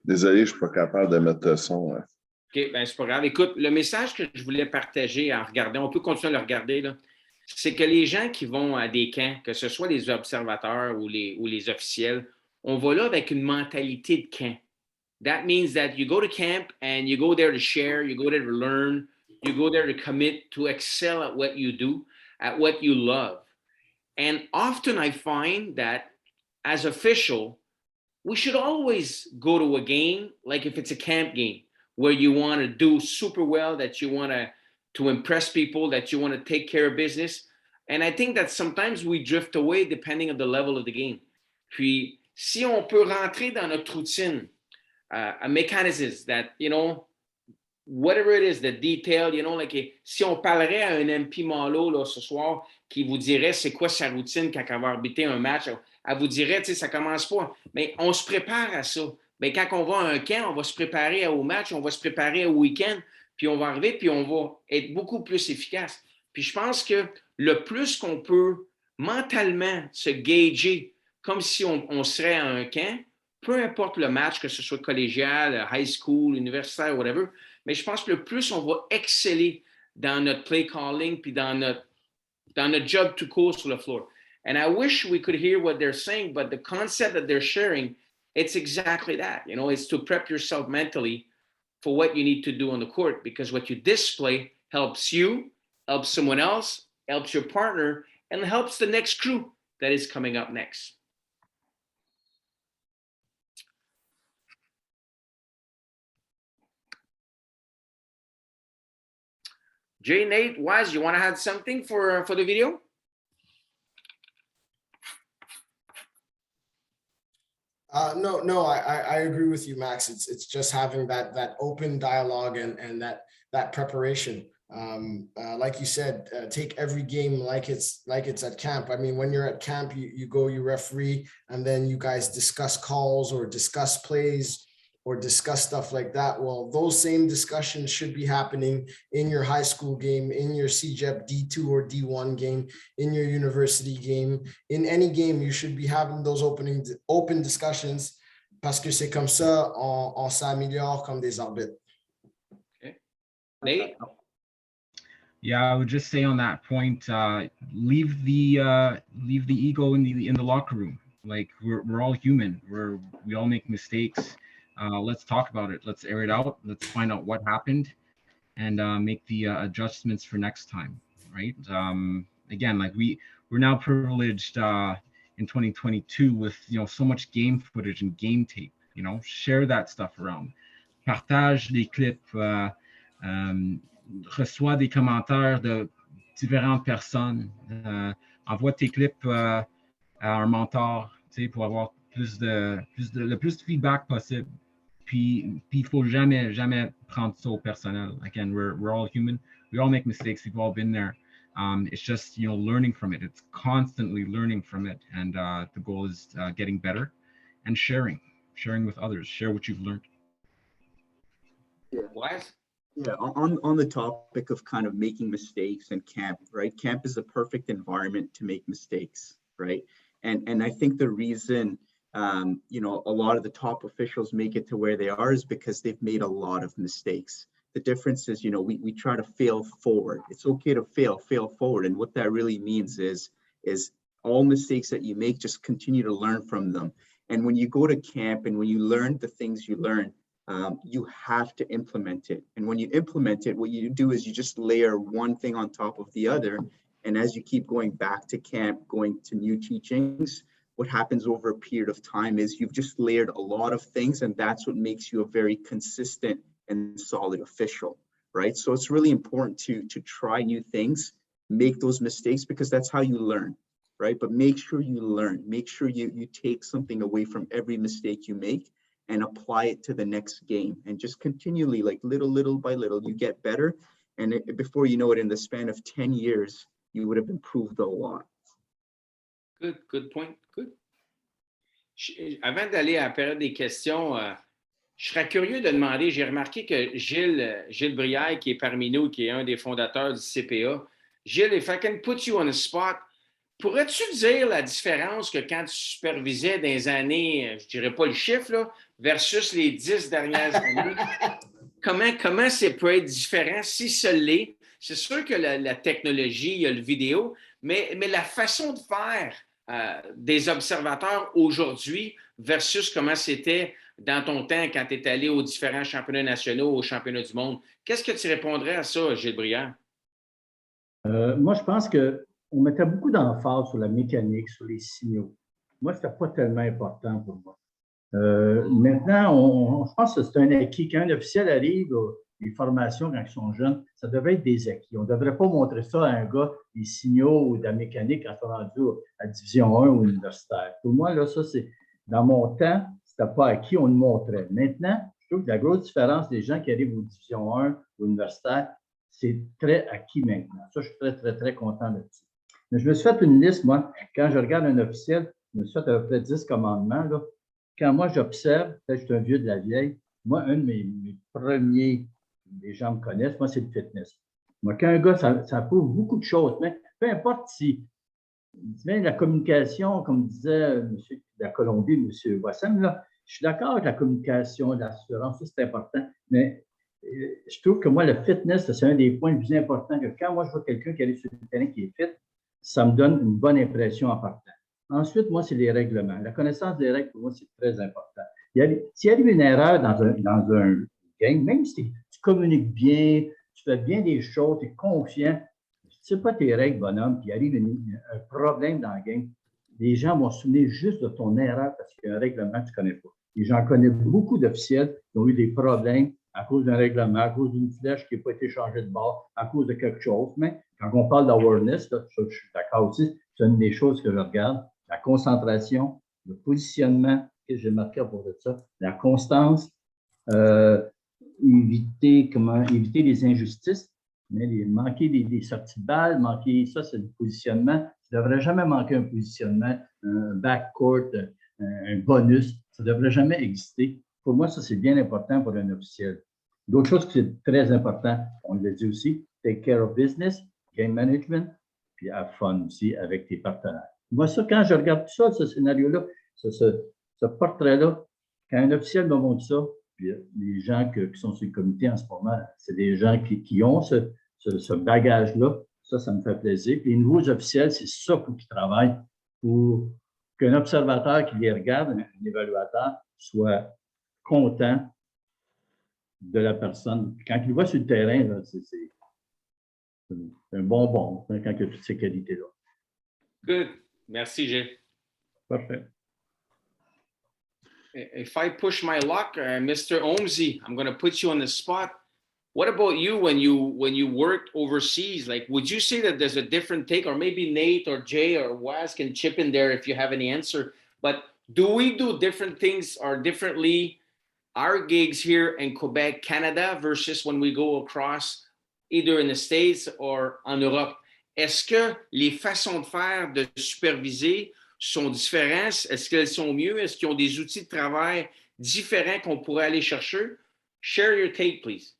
Désolé, je ne suis pas capable de mettre le son. OK, bien, c'est pas grave. Écoute, le message que je voulais partager en regardant, on peut continuer à le regarder, là, c'est que les gens qui vont à des camps, que ce soit les observateurs ou les officiels, on va là avec une mentalité de camp. That means that you go to camp and you go there to share, you go there to learn, you go there to commit, to excel at what you do, at what you love. And often I find that as official, we should always go to a game, like if it's a camp game, where you want to do super well, that you want to impress people, that you want to take care of business. And I think that sometimes we drift away depending on the level of the game. Puis, si on peut rentrer dans notre routine, a mechanisms that, you know, whatever it is, the detail, you know, like si on parlerait à un MP Malo là, ce soir qui vous dirait c'est quoi sa routine quand elle va arbitrer un match, elle vous dirait, tu sais, ça commence pas. Mais on se prépare à ça. Mais quand on va à un camp, on va se préparer au match, on va se préparer au week-end, puis on va arriver, puis on va être beaucoup plus efficace. Puis je pense que le plus qu'on peut mentalement se gager comme si on serait à un camp, peu importe le match, que ce soit collégial, high school, universitaire, whatever, mais je pense que le plus on va exceller dans notre play calling puis dans notre job tout court sur le floor. And I wish we could hear what they're saying, but the concept that they're sharing, it's exactly that. You know, it's to prep yourself mentally for what you need to do on the court, because what you display helps you, helps someone else, helps your partner, and helps the next crew that is coming up next. Jay, Nate, Waz, you want to add something for the video? No, I agree with you, Max. It's just having that open dialogue and that preparation. Like you said, take every game like it's at camp. I mean, when you're at camp, you go, you referee, and then you guys discuss calls or discuss plays or discuss stuff like that. Well, those same discussions should be happening in your high school game, in your CEGEP D2 or D1 game, in your university game, in any game. You should be having those open discussions parce que c'est comme ça on s'améliore comme des arbitres. Okay. Nate? Yeah, I would just say on that point, leave the ego in the locker room. Like we're all human. We all make mistakes. Let's talk about it. Let's air it out. Let's find out what happened, and make the adjustments for next time. Right? Again, like we're now privileged in 2022 with so much game footage and game tape. Share that stuff around. Partage les clips. Reçois des commentaires de différentes personnes. Envoie tes clips à un mentor, pour avoir le plus de feedback possible. Puis il faut jamais prendre ça au personnel. Again, we're all human. We all make mistakes. We've all been there. It's just learning from it. It's constantly learning from it, and the goal is getting better and sharing with others. Share what you've learned. What? Yeah, on the topic of kind of making mistakes in camp, right? Camp is a perfect environment to make mistakes, right? And I think the reason a lot of the top officials make it to where they are is because they've made a lot of mistakes. The difference is, we try to fail forward. It's okay to fail forward. And what that really means is all mistakes that you make, just continue to learn from them. And when you go to camp and when you learn the things you learn, you have to implement it. And when you implement it, what you do is you just layer one thing on top of the other. And as you keep going back to camp, going to new teachings, what happens over a period of time is you've just layered a lot of things, and that's what makes you a very consistent and solid official, right? So it's really important to try new things, make those mistakes, because that's how you learn, right? But make sure you learn, make sure you take something away from every mistake you make and apply it to the next game, and just continually, like little by little, you get better. And before you know it, in the span of 10 years, you would have improved a lot. Good point. Good. Avant d'aller à la période des questions, je serais curieux de demander, j'ai remarqué que Gilles Brière, qui est parmi nous, qui est un des fondateurs du CPA, Gilles, if I can put you on the spot, pourrais-tu dire la différence que quand tu supervisais dans les années, je dirais pas le chiffre, là, versus les 10 dernières années, comment ça peut être différent, si ce l'est? C'est sûr que la technologie, il y a le vidéo, mais la façon de faire des observateurs aujourd'hui versus comment c'était dans ton temps quand tu es allé aux différents championnats nationaux, aux championnats du monde. Qu'est-ce que tu répondrais à ça, Gilles Brière? Moi, je pense qu'on mettait beaucoup d'emphase sur la mécanique, sur les signaux. Moi, ce n'était pas tellement important pour moi. Maintenant, je pense que c'est un acquis. Quand un officiel arrive, les formations, quand ils sont jeunes, ça devrait être des acquis. On ne devrait pas montrer ça à un gars, des signaux ou de la mécanique quand ils sont rendus à Division 1 ou universitaire. Pour moi, là, ça, c'est dans mon temps, ce n'était pas acquis, on le montrait. Maintenant, je trouve que la grosse différence des gens qui arrivent aux Division 1 ou universitaire, c'est très acquis maintenant. Ça, je suis très content de ça. Mais je me suis fait une liste, moi, quand je regarde un officiel, je me suis fait à peu près 10 commandements. Là. Quand moi, j'observe, peut-être que je suis un vieux de la vieille, moi, un de mes premiers, les gens me connaissent, moi, c'est le fitness. Moi, quand un gars, ça prouve beaucoup de choses, mais peu importe si la communication, comme disait M. de la Colombie, M. Wassem, là, je suis d'accord avec la communication, l'assurance, ça, c'est important, mais je trouve que moi, le fitness, c'est un des points les plus importants, que quand moi, je vois quelqu'un qui arrive sur le terrain qui est fit, ça me donne une bonne impression en partant. Ensuite, moi, c'est les règlements. La connaissance des règles, pour moi, c'est très important. S'il y a une erreur dans un game, même si tu communiques bien, tu fais bien des choses, tu es confiant, si tu ne sais pas tes règles, bonhomme, puis il arrive un problème dans le game, les gens vont se souvenir juste de ton erreur parce qu'il y a un règlement que tu ne connais pas. Et j'en connais beaucoup d'officiels qui ont eu des problèmes à cause d'un règlement, à cause d'une flèche qui n'a pas été changée de bord, à cause de quelque chose. Mais quand on parle d'awareness, je suis d'accord aussi, c'est une des choses que je regarde, la concentration, le positionnement, que j'ai marqué pour ça, la constance, éviter les injustices, mais manquer des sorties de balles, ça, c'est le positionnement. Tu ne devrais jamais manquer un positionnement, un backcourt, un bonus. Ça ne devrait jamais exister. Pour moi, ça, c'est bien important pour un officiel. D'autres choses qui sont très importantes, on l'a dit aussi, take care of business, game management, puis have fun aussi avec tes partenaires. Moi, ça, quand je regarde tout ça, ce scénario-là, ce portrait-là, quand un officiel me montre ça, puis les gens qui sont sur le comité en ce moment, c'est des gens qui ont ce bagage-là. Ça me fait plaisir. Puis les nouveaux officiels, c'est ça pour qu'ils travaillent, pour qu'un observateur qui les regarde, un évaluateur, soit content de la personne. Quand il le voit sur le terrain, c'est un bonbon quand il y a toutes ces qualités-là. Good. Merci, Jay. Parfait. If I push my luck, Mr. Omzi, I'm going to put you on the spot. What about you when you worked overseas? Like, would you say that there's a different take, or maybe Nate or Jay or Waz can chip in there if you have any answer? But do we do different things or differently our gigs here in Quebec, Canada versus when we go across either in the States or en Europe? Est-ce que les façons de faire, de superviser sont différentes? Est-ce qu'elles sont mieux? Est-ce qu'ils ont des outils de travail différents qu'on pourrait aller chercher? Share your take, please.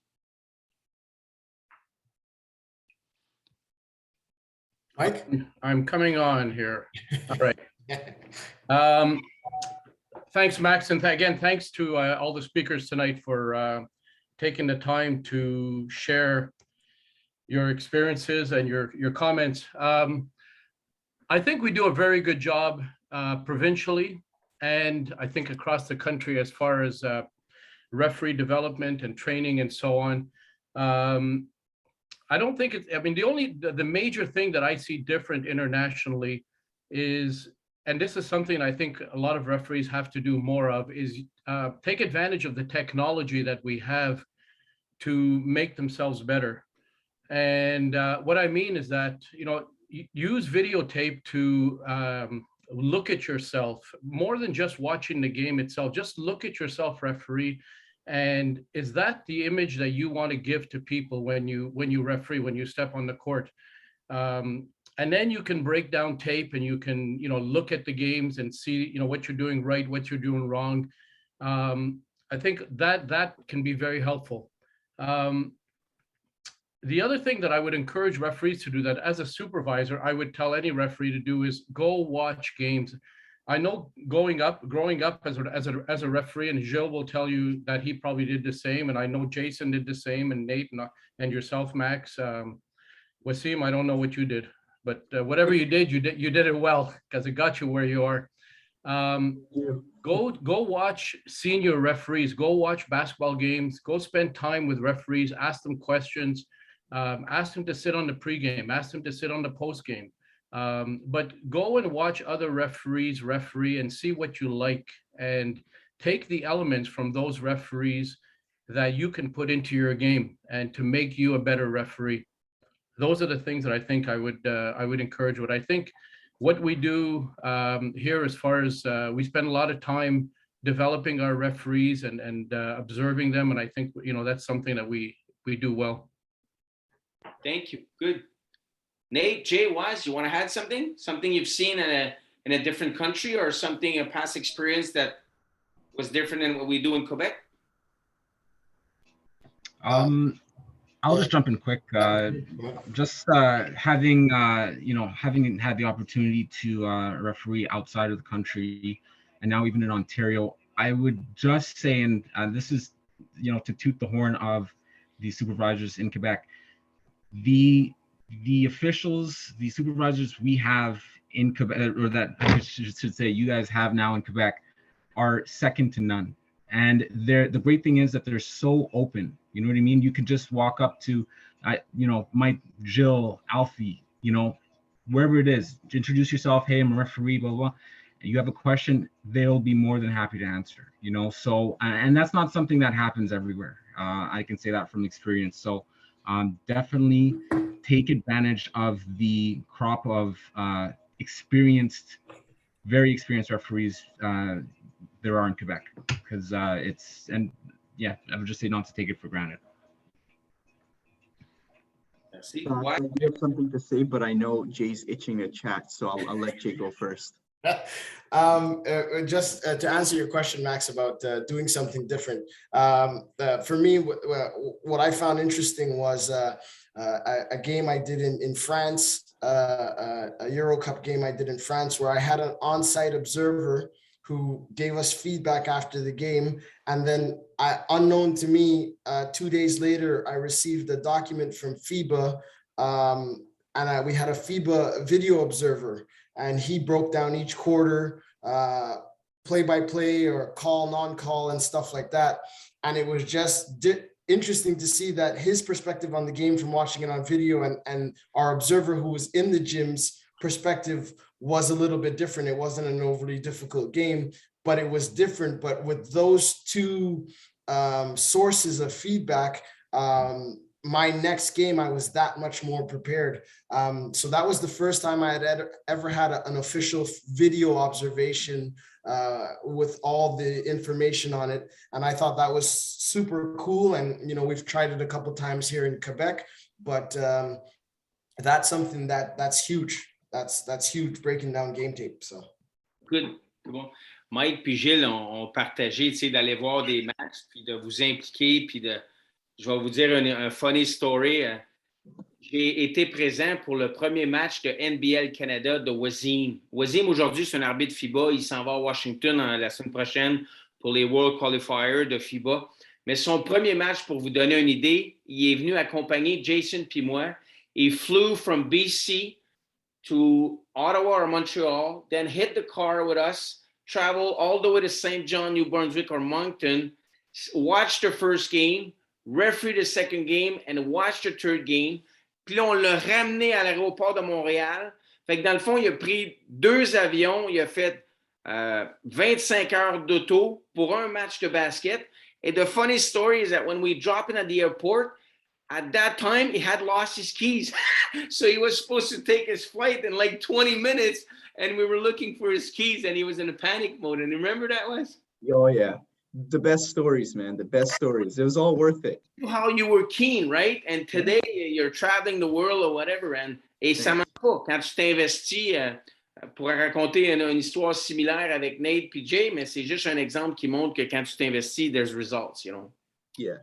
Mike? I'm coming on here. All right. Thanks, Max. And again, thanks to all the speakers tonight for taking the time to share your experiences and your comments. I think we do a very good job provincially, and I think across the country as far as referee development and training and so on. I don't think it's, I mean, the major thing that I see different internationally is, and this is something I think a lot of referees have to do more of, is take advantage of the technology that we have to make themselves better. And what I mean is that, you know, use videotape to look at yourself more than just watching the game itself. Just look at yourself, referee. And is that the image that you want to give to people when you referee, when you step on the court? And then you can break down tape and you can, you know, look at the games and see, you know, what you're doing right, what you're doing wrong. I think that can be very helpful. The other thing that I would encourage referees to do, that as a supervisor, I would tell any referee to do, is go watch games. I know growing up as a referee, and Gilles will tell you that he probably did the same, and I know Jason did the same, and Nate and yourself, Max. Wasim, I don't know what you did, but whatever you did it well, because it got you where you are. Go watch senior referees, go watch basketball games, go spend time with referees, ask them questions, ask them to sit on the pregame, ask them to sit on the postgame. But go and watch other referees referee and see what you like, and take the elements from those referees that you can put into your game and to make you a better referee. Those are the things that I think I would encourage. What I think what we do here, as far as we spend a lot of time developing our referees and observing them, and I think, you know, that's something that we do well. Thank you. Good. Nate, Jay, Waz, you want to add something? Something you've seen in a different country, or something, a past experience that was different than what we do in Quebec? I'll just jump in quick. Just having had the opportunity to referee outside of the country, and now even in Ontario, I would just say, and this is, you know, to toot the horn of the supervisors in Quebec, the officials, the supervisors we have in Quebec, or that I should say you guys have now in Quebec, are second to none. And the great thing is that they're so open. You know what I mean? You could just walk up to, you know, Mike, Jill, Alfie, you know, wherever it is, introduce yourself. Hey, I'm a referee, blah, blah. And you have a question, they'll be more than happy to answer, you know? So, and that's not something that happens everywhere. I can say that from experience. So definitely take advantage of the crop of very experienced referees there are in Quebec, because I would just say not to take it for granted. Merci. I do have something to say, but I know Jay's itching to chat, so I'll let Jay go first. Just to answer your question, Max, about doing something different. For me, what I found interesting was a game I did in France, a Euro Cup game I did in France, where I had an on-site observer who gave us feedback after the game. And then unknown to me, 2 days later, I received a document from FIBA, and we had a FIBA video observer, and he broke down each quarter, play-by-play or call, non-call and stuff like that. And it was just interesting to see that his perspective on the game from watching it on video and our observer who was in the gym's perspective was a little bit different. It wasn't an overly difficult game, but it was different. But with those two sources of feedback, my next game, I was that much more prepared. So that was the first time I had ever had an official video observation with all the information on it. And I thought that was super cool. And, you know, we've tried it a couple of times here in Quebec, but that's something that's huge. That's huge, breaking down game tape. So good. Bon. Mike puis Gilles ont partagé, tu sais, d'aller voir des matchs, puis de vous impliquer, puis je vais vous dire un funny story. J'ai été présent pour le premier match de NBL Canada de Wazim. Wazim, aujourd'hui, c'est un arbitre FIBA. Il s'en va à Washington la semaine prochaine pour les World Qualifiers de FIBA. Mais son premier match, pour vous donner une idée, il est venu accompagner Jason puis moi. He flew from BC to Ottawa or Montreal, then hit the car with us, travel all the way to St. John, New Brunswick or Moncton, watch the first game, referee the second game, and watch the third game. Puis là, on l'a ramené à l'aéroport de Montréal. Fait que dans le fond, il a pris 2 avions, il a fait 25 heures d'auto pour un match de basket. And the funny story is that when we dropped in at the airport, at that time, he had lost his keys. So he was supposed to take his flight in like 20 minutes, and we were looking for his keys, and he was in a panic mode. And remember that was? Oh, yeah. The best stories, man. The best stories. It was all worth it. How you were keen, right? And today, you're traveling the world or whatever, et ça marche pas. Quand tu t'investis, pour raconter une histoire similaire avec Nate puis Jay, mais c'est juste un exemple qui montre que quand tu t'investis, there's results, you know? Yeah.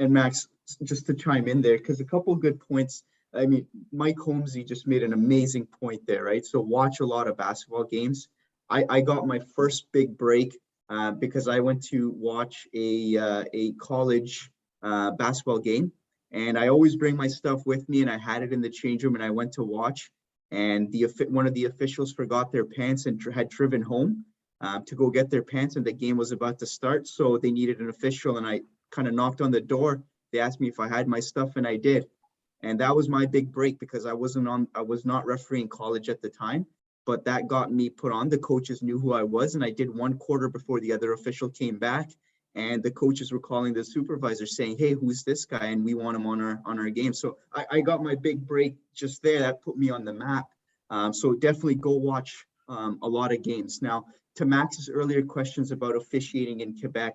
And Max, just to chime in there, because a couple of good points. I mean, Mike Holmesy just made an amazing point there, right? So watch a lot of basketball games. I got my first big break because I went to watch a college basketball game, and I always bring my stuff with me, and I had it in the change room, and I went to watch, and one of the officials forgot their pants and had driven home to go get their pants, and the game was about to start, so they needed an official, and I kind of knocked on the door. They asked me if I had my stuff, and I did. And that was my big break because I was not refereeing college at the time, but that got me put on. The coaches knew who I was, and I did 1 quarter before the other official came back, and the coaches were calling the supervisor saying, "Hey, who's this guy? And we want him on our game." So I got my big break just there. That put me on the map. So definitely go watch a lot of games. Now, to Max's earlier questions about officiating in Quebec,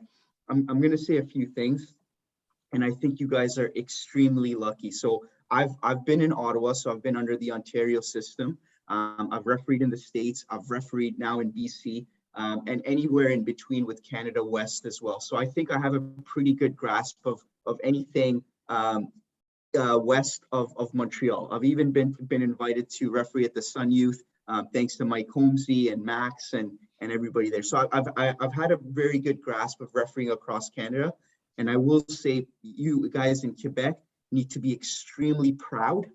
I'm going to say a few things, and I think you guys are extremely lucky. So I've been in Ottawa, so I've been under the Ontario system. I've refereed in the States. I've refereed now in BC, and anywhere in between with Canada West as well. So I think I have a pretty good grasp of anything west of Montreal. I've even been invited to referee at the Sun Youth, thanks to Mike Holmesy and Max and everybody there. So I've had a very good grasp of refereeing across Canada. And I will say, you guys in Quebec need to be extremely proud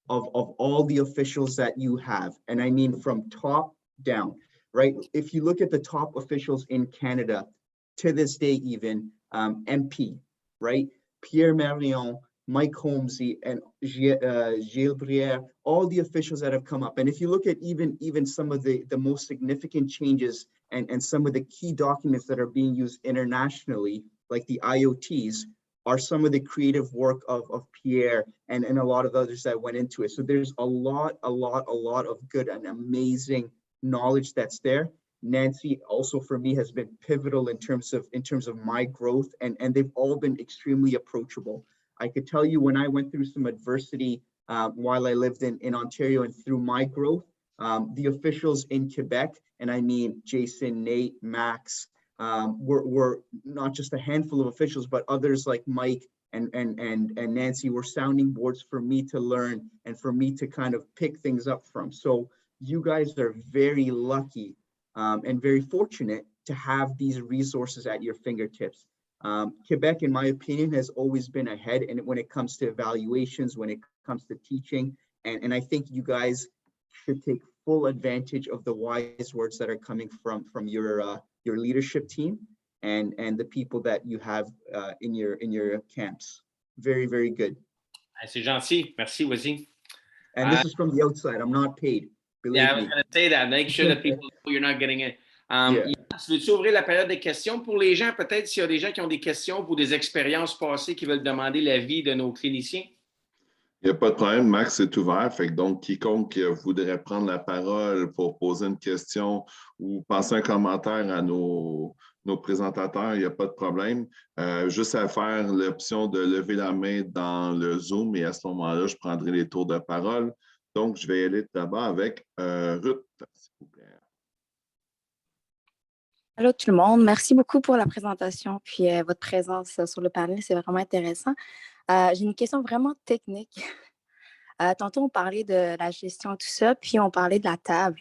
of all the officials that you have. And I mean from top down, right? If you look at the top officials in Canada, to this day even, MP, right? Pierre Marion, Mike Holmesy, and Gilles Brière, all the officials that have come up. And if you look at even some of the most significant changes and some of the key documents that are being used internationally, like the IoTs, are some of the creative work of Pierre and a lot of others that went into it. So there's a lot of good and amazing knowledge that's there. Nancy also for me has been pivotal in terms of my growth, and they've all been extremely approachable. I could tell you when I went through some adversity while I lived in Ontario and through my growth, the officials in Quebec, and I mean Jason, Nate, Max, were not just a handful of officials, but others like Mike and Nancy were sounding boards for me to learn and for me to kind of pick things up from. So you guys are very lucky and very fortunate to have these resources at your fingertips. Quebec, in my opinion, has always been ahead, and when it comes to evaluations, when it comes to teaching, and I think you guys should take full advantage of the wise words that are coming from your leadership team and the people that you have in your camps. Very, very good. C'est gentil. Merci, vas-y. And this is from the outside. I'm not paid. Believe Yeah, I was me. going to say that. Make sure that people know you're not getting it. Yeah. Tu veux-tu ouvrir la période des questions pour les gens? Peut-être s'il y a des gens qui ont des questions pour des expériences passées qui veulent demander l'avis de nos cliniciens. Il n'y a pas de problème, Max est ouvert. Fait que donc, quiconque voudrait prendre la parole pour poser une question ou passer un commentaire à nos présentateurs, il n'y a pas de problème. Juste à faire l'option de lever la main dans le Zoom et à ce moment-là, je prendrai les tours de parole. Donc, je vais aller d'abord avec Ruth, s'il vous plaît. Allô tout le monde, merci beaucoup pour la présentation puis votre présence sur le panel, c'est vraiment intéressant. J'ai une question vraiment technique. Tantôt, on parlait de la gestion, tout ça, puis on parlait de la table.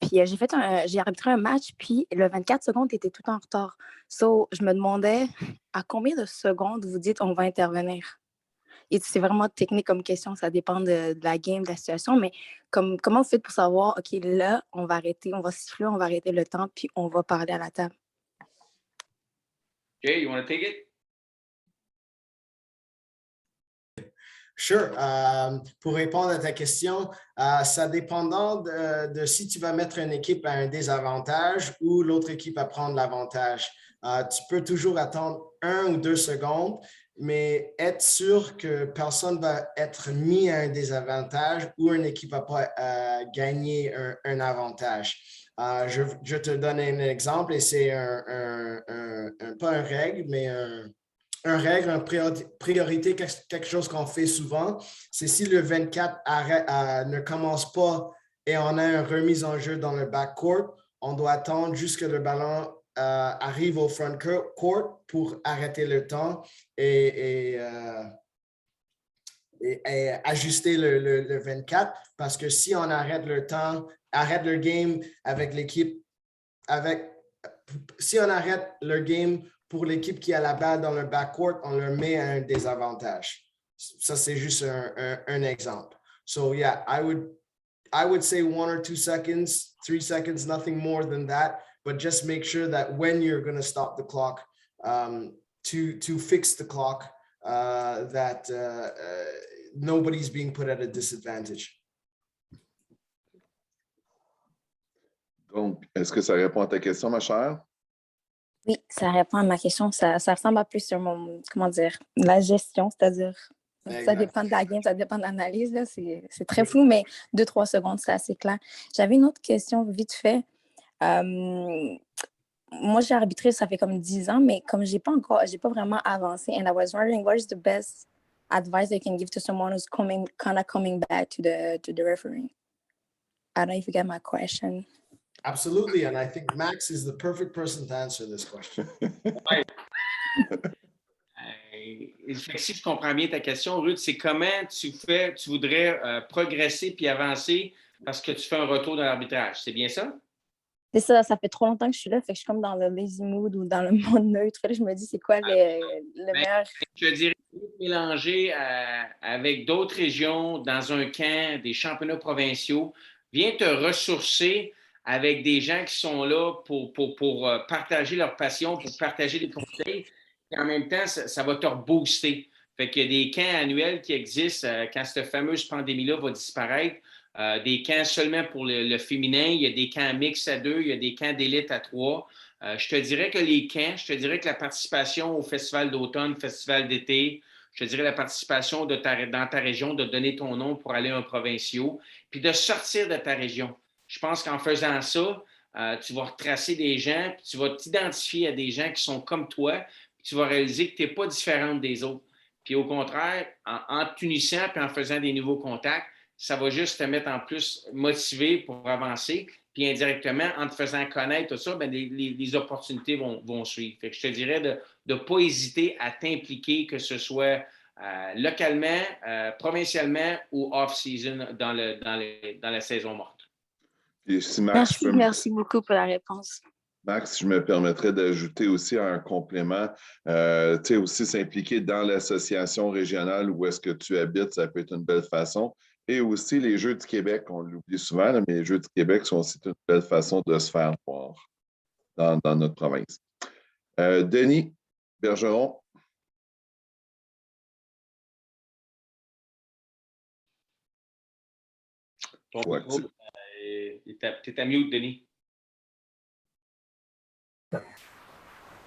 Puis j'ai arbitré un match, puis le 24 secondes était tout en retard. So, je me demandais à combien de secondes vous dites on va intervenir? Et c'est vraiment technique comme question, ça dépend de la game, de la situation, mais comment vous faites pour savoir, OK, là, on va arrêter, on va siffler, on va arrêter le temps, puis on va parler à la table? Jay, you want to take it? Sure. Pour répondre à ta question, ça dépendant de si tu vas mettre une équipe à un désavantage ou l'autre équipe à prendre l'avantage. Tu peux toujours attendre 1 ou 2 secondes, mais être sûr que personne va être mis à un désavantage ou une équipe va pas gagner un avantage. Je te donne un exemple et c'est pas un règle, mais un règle, une priorité, quelque chose qu'on fait souvent, c'est si le 24 ne commence pas et on a une remise en jeu dans le backcourt, on doit attendre jusqu'à le ballon arrive au front court pour arrêter le temps et ajuster le 24, parce que si on arrête le temps, arrête le game avec l'équipe, si on arrête le game pour l'équipe qui a la balle dans le backcourt, on le met à un désavantage. Ça, c'est juste un exemple. So yeah, I would say 1 or 2 seconds, 3 seconds, nothing more than that. But just make sure that when you're going to stop the clock, to fix the clock, that nobody's being put at a disadvantage. Donc, est-ce que ça répond à ta question, ma chère? Oui, ça répond à ma question. Ça ressemble à plus sur la gestion, c'est-à-dire, ça dépend de la game, ça dépend de l'analyse, là, c'est très flou, mais 2-3 secondes, c'est assez clair. J'avais une autre question vite fait. Moi, j'ai arbitré, ça fait comme 10 ans, mais comme j'ai pas vraiment avancé, and I was wondering what is the best advice you can give to someone who's coming back to the refereeing? I don't know if you get my question. Absolutely, and I think Max is the perfect person to answer this question. Si je comprends bien ta question, Ruth, c'est comment tu voudrais progresser puis avancer parce que tu fais un retour de l'arbitrage, c'est bien ça? C'est ça, ça fait trop longtemps que je suis là, fait que je suis comme dans le lazy mood ou dans le mode neutre. Là, je me dis, c'est quoi le meilleur? Je dirais mélanger avec d'autres régions dans un camp, des championnats provinciaux. Viens te ressourcer avec des gens qui sont là pour partager leur passion, pour partager des conseils. Et en même temps, ça va te rebooster. Fait qu'il y a des camps annuels qui existent quand cette fameuse pandémie-là va disparaître. des camps seulement pour le féminin, il y a des camps mix à 2, il y a des camps d'élite à 3. Je te dirais que les camps, je te dirais que la participation au festival d'automne, festival d'été, je te dirais la participation dans ta région, de donner ton nom pour aller à un provinciaux, puis de sortir de ta région. Je pense qu'en faisant ça, tu vas retracer des gens, puis tu vas t'identifier à des gens qui sont comme toi, puis tu vas réaliser que tu n'es pas différente des autres. Puis au contraire, en t'unissant et en faisant des nouveaux contacts, ça va juste te mettre en plus motivé pour avancer. Puis indirectement, en te faisant connaître tout ça, bien, les opportunités vont suivre. Fait que je te dirais de ne pas hésiter à t'impliquer, que ce soit localement, provincialement ou off-season dans la saison morte. Et si Max, merci beaucoup pour la réponse. Max, je me permettrais d'ajouter aussi un complément, tu sais, aussi s'impliquer dans l'association régionale où est-ce que tu habites, ça peut être une belle façon. Et aussi les Jeux du Québec, on l'oublie souvent, là, mais les Jeux du Québec sont aussi une belle façon de se faire voir dans notre province. Denis Bergeron. Tu es à mute, Denis.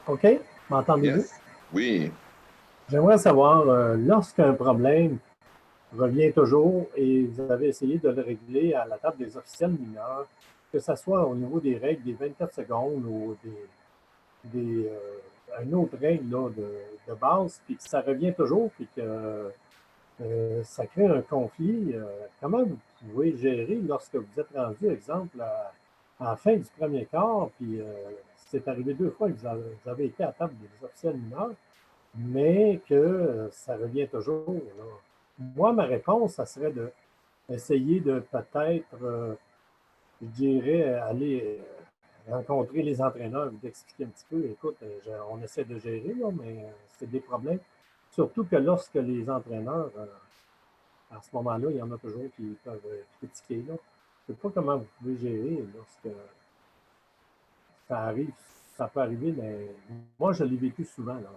OK, m'entendez-vous? Yes. Oui. J'aimerais savoir, lorsqu'un problème revient toujours et vous avez essayé de le régler à la table des officiels mineurs, que ce soit au niveau des règles des 24 secondes ou une autre règle là, de base, puis que ça revient toujours, puis que ça crée un conflit, comment vous pouvez gérer lorsque vous êtes rendu, exemple, à la fin du premier quart, puis c'est arrivé 2 fois que vous avez été à table des officiels mineurs, mais que ça revient toujours. Là. Moi, ma réponse, ça serait d'essayer de peut-être, je dirais, aller rencontrer les entraîneurs, d'expliquer un petit peu, écoute, on essaie de gérer, là, mais c'est des problèmes. Surtout que lorsque les entraîneurs, à ce moment-là, il y en a toujours qui peuvent critiquer. Là. Je ne sais pas comment vous pouvez gérer lorsque ça arrive. Ça peut arriver, mais moi, je l'ai vécu souvent là,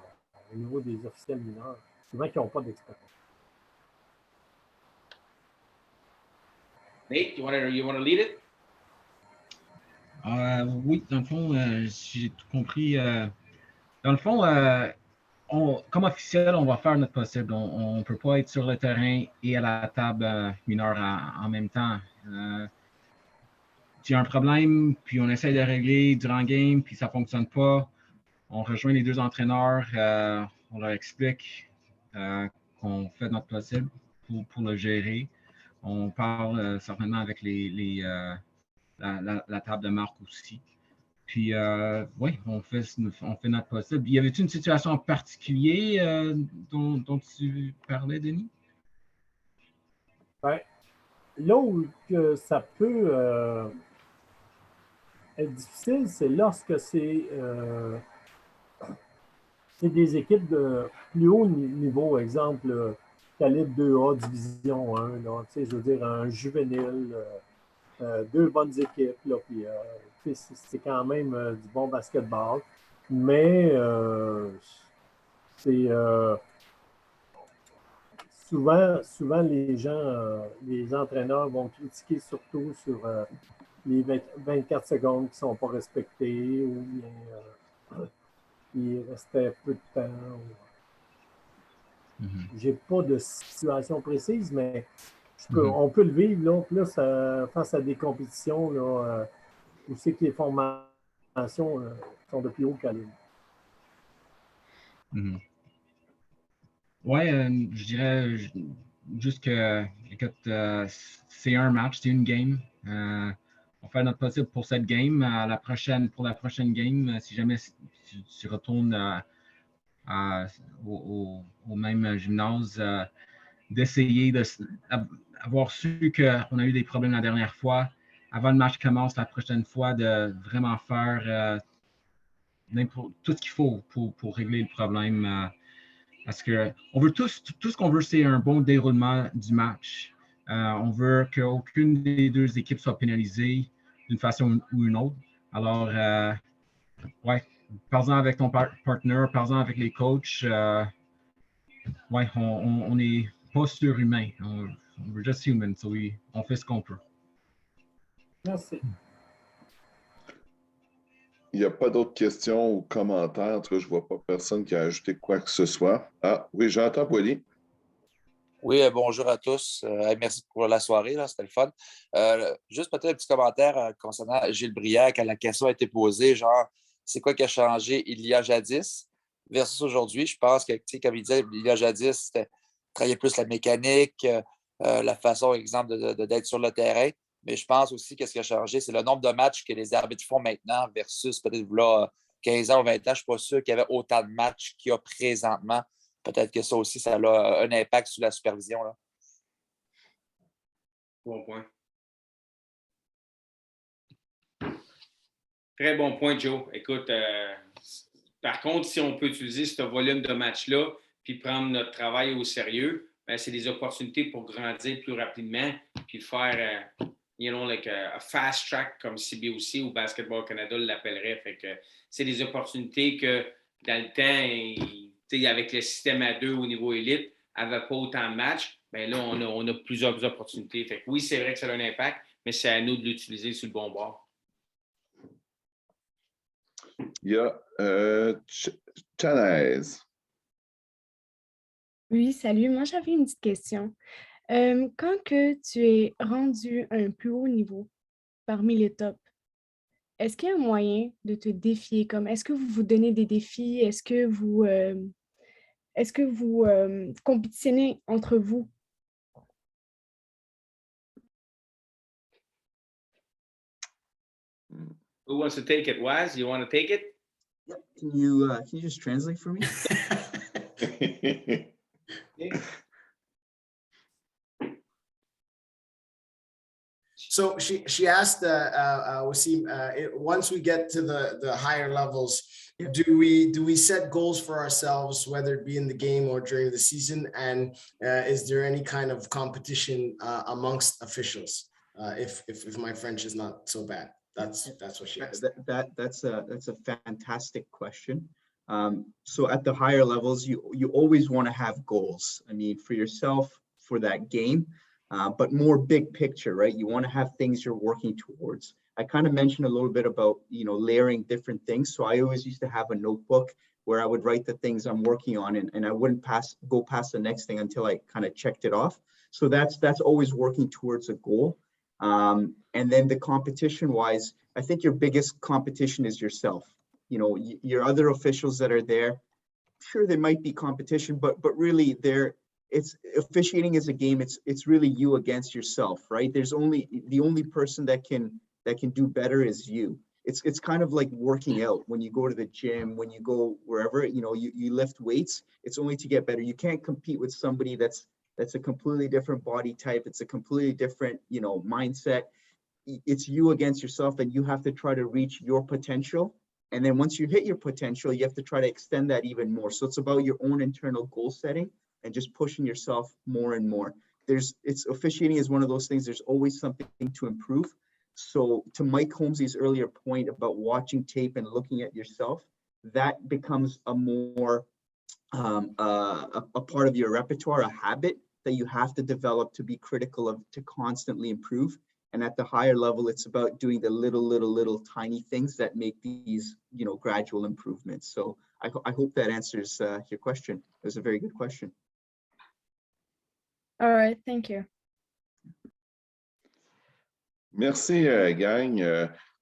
au niveau des officiels mineurs, souvent qui n'ont pas d'expérience. Nate, you want to lead it? Oui, dans le fond, si j'ai tout compris. Dans le fond, comme officiel, on va faire notre possible. On ne peut pas être sur le terrain et à la table mineure en même temps. S'il y a un problème, puis on essaie de régler durant le game, puis ça ne fonctionne pas, on rejoint les 2 entraîneurs, on leur explique qu'on fait notre possible pour le gérer. On parle certainement avec la table de marque aussi. Puis, oui, on fait notre possible. Y avait-il une situation en particulier dont tu parlais, Denis? Ben, là où que ça peut être difficile, c'est lorsque c'est des équipes de plus haut niveau, exemple, calibre 2A, division 1, là, je veux dire un juvénile, 2 bonnes équipes, là, puis c'est quand même du bon basketball, mais c'est souvent les gens, les entraîneurs vont critiquer surtout sur les 24 secondes qui ne sont pas respectées ou bien il restait peu de temps. J'ai pas de situation précise, mais on peut le vivre là, plus face à des compétitions là, où c'est que les formations sont de plus haut calibre. Oui, je dirais juste que, écoute, c'est un match, c'est une game. On fait notre possible pour cette game. Pour la prochaine game, si jamais tu retournes au même gymnase, d'essayer d'avoir su qu'on a eu des problèmes la dernière fois. Avant le match commence la prochaine fois, de vraiment faire tout ce qu'il faut pour régler le problème. Parce que on veut tout ce qu'on veut, c'est un bon déroulement du match. On veut qu'aucune des 2 équipes soit pénalisée d'une façon ou une autre. Alors, ouais, parle-en avec ton partner, parle-en avec les coachs. Ouais, on n'est pas surhumain. We're just human, so on fait ce qu'on peut. Merci. Il n'y a pas d'autres questions ou commentaires. En tout cas, je ne vois pas personne qui a ajouté quoi que ce soit. Ah, oui, Jonathan Poilier. Oui, bonjour à tous. Merci pour la soirée, c'était le fun. Juste peut-être un petit commentaire concernant Gilles Brière, quand la question a été posée, genre, c'est quoi qui a changé il y a jadis versus aujourd'hui? Je pense que, tu sais, comme il disait, il y a jadis, c'était travailler plus la mécanique, la façon, exemple, d'être sur le terrain. Mais je pense aussi que ce qui a changé, c'est le nombre de matchs que les arbitres font maintenant versus peut-être là, 15 ans ou 20 ans. Je ne suis pas sûr qu'il y avait autant de matchs qu'il y a présentement. Peut-être que ça aussi, ça a un impact sur la supervision. Là. Bon point. Très bon point, Joe. Écoute, par contre, si on peut utiliser ce volume de match-là puis prendre notre travail au sérieux, ben, c'est des opportunités pour grandir plus rapidement puis faire, like a fast track comme CBOC ou Basketball Canada l'appellerait. Fait que c'est des opportunités que dans le temps, avec le système A2 au niveau élite, n'avait pas autant de matchs. Ben là, on a plusieurs opportunités. Fait que oui, c'est vrai que ça a un impact, mais c'est à nous de l'utiliser sur le bon bord. Il y a Chanaise. Oui, salut. Moi, j'avais une petite question. Quand que tu es rendu à un plus haut niveau parmi les tops, est-ce qu'il y a un moyen de te défier? Comme, est-ce que vous vous donnez des défis? Est-ce que vous compétitionnez entre vous? Who wants to take it? Waz, you want to take it? Yeah. Can you just translate for me? So she asked once we get to the higher levels, do we set goals for ourselves, whether it be in the game or during the season, and is there any kind of competition amongst officials? If my French is not so bad, that's what she asked. That's a fantastic question. So at the higher levels, you always want to have goals. I mean, for yourself, for that game. But more big picture, right? You want to have things you're working towards. I kind of mentioned a little bit about, layering different things. So I always used to have a notebook where I would write the things I'm working on, and I wouldn't go past the next thing until I kind of checked it off. So that's always working towards a goal. And then the competition wise, I think your biggest competition is yourself. Your other officials that are there, sure, there might be competition, but really it's officiating is a game. It's really you against yourself, right? There's the only person that can do better is you. It's kind of like working out. When you go to the gym, when you go wherever, you lift weights, it's only to get better. You can't compete with somebody that's a completely different body type. It's a completely different, mindset. It's you against yourself, and you have to try to reach your potential. And then once you hit your potential, you have to try to extend that even more. So it's about your own internal goal setting and just pushing yourself more and more. Officiating is one of those things. There's always something to improve. So to Mike Holmesy's earlier point about watching tape and looking at yourself, that becomes a more a part of your repertoire, a habit that you have to develop to be critical of, to constantly improve. And at the higher level, it's about doing the little tiny things that make these, gradual improvements. So I hope that answers your question. It was a very good question. All right, thank you. Merci, gang.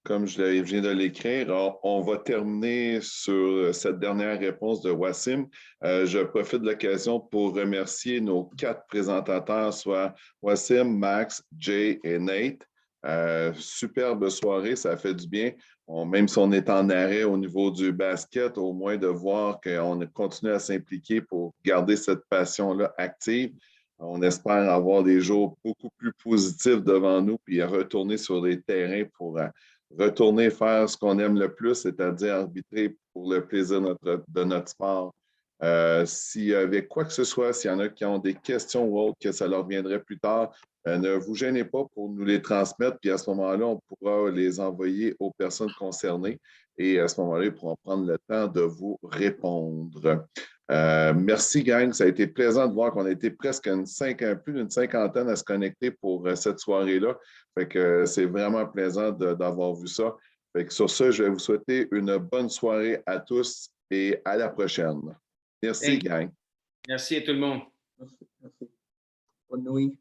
Comme je viens de l'écrire, on va terminer sur cette dernière réponse de Wassim. Je profite de l'occasion pour remercier nos 4 présentateurs, soit Wassim, Max, Jay et Nate. Superbe soirée, ça fait du bien. Même si on est en arrêt au niveau du basket, au moins de voir qu'on continue à s'impliquer pour garder cette passion-là active. On espère avoir des jours beaucoup plus positifs devant nous, puis retourner sur les terrains pour retourner faire ce qu'on aime le plus, c'est-à-dire arbitrer pour le plaisir de notre sport. S'il y avait quoi que ce soit, s'il y en a qui ont des questions ou autres, que ça leur viendrait plus tard, ne vous gênez pas pour nous les transmettre, puis à ce moment-là, on pourra les envoyer aux personnes concernées et à ce moment-là, ils pourront prendre le temps de vous répondre. Merci, gang. Ça a été plaisant de voir qu'on a été presque plus d'une cinquantaine à se connecter pour cette soirée-là. Fait que c'est vraiment plaisant d'avoir vu ça. Fait que sur ce, je vais vous souhaiter une bonne soirée à tous et à la prochaine. Merci, gang. Merci à tout le monde. Merci. Bonne nuit.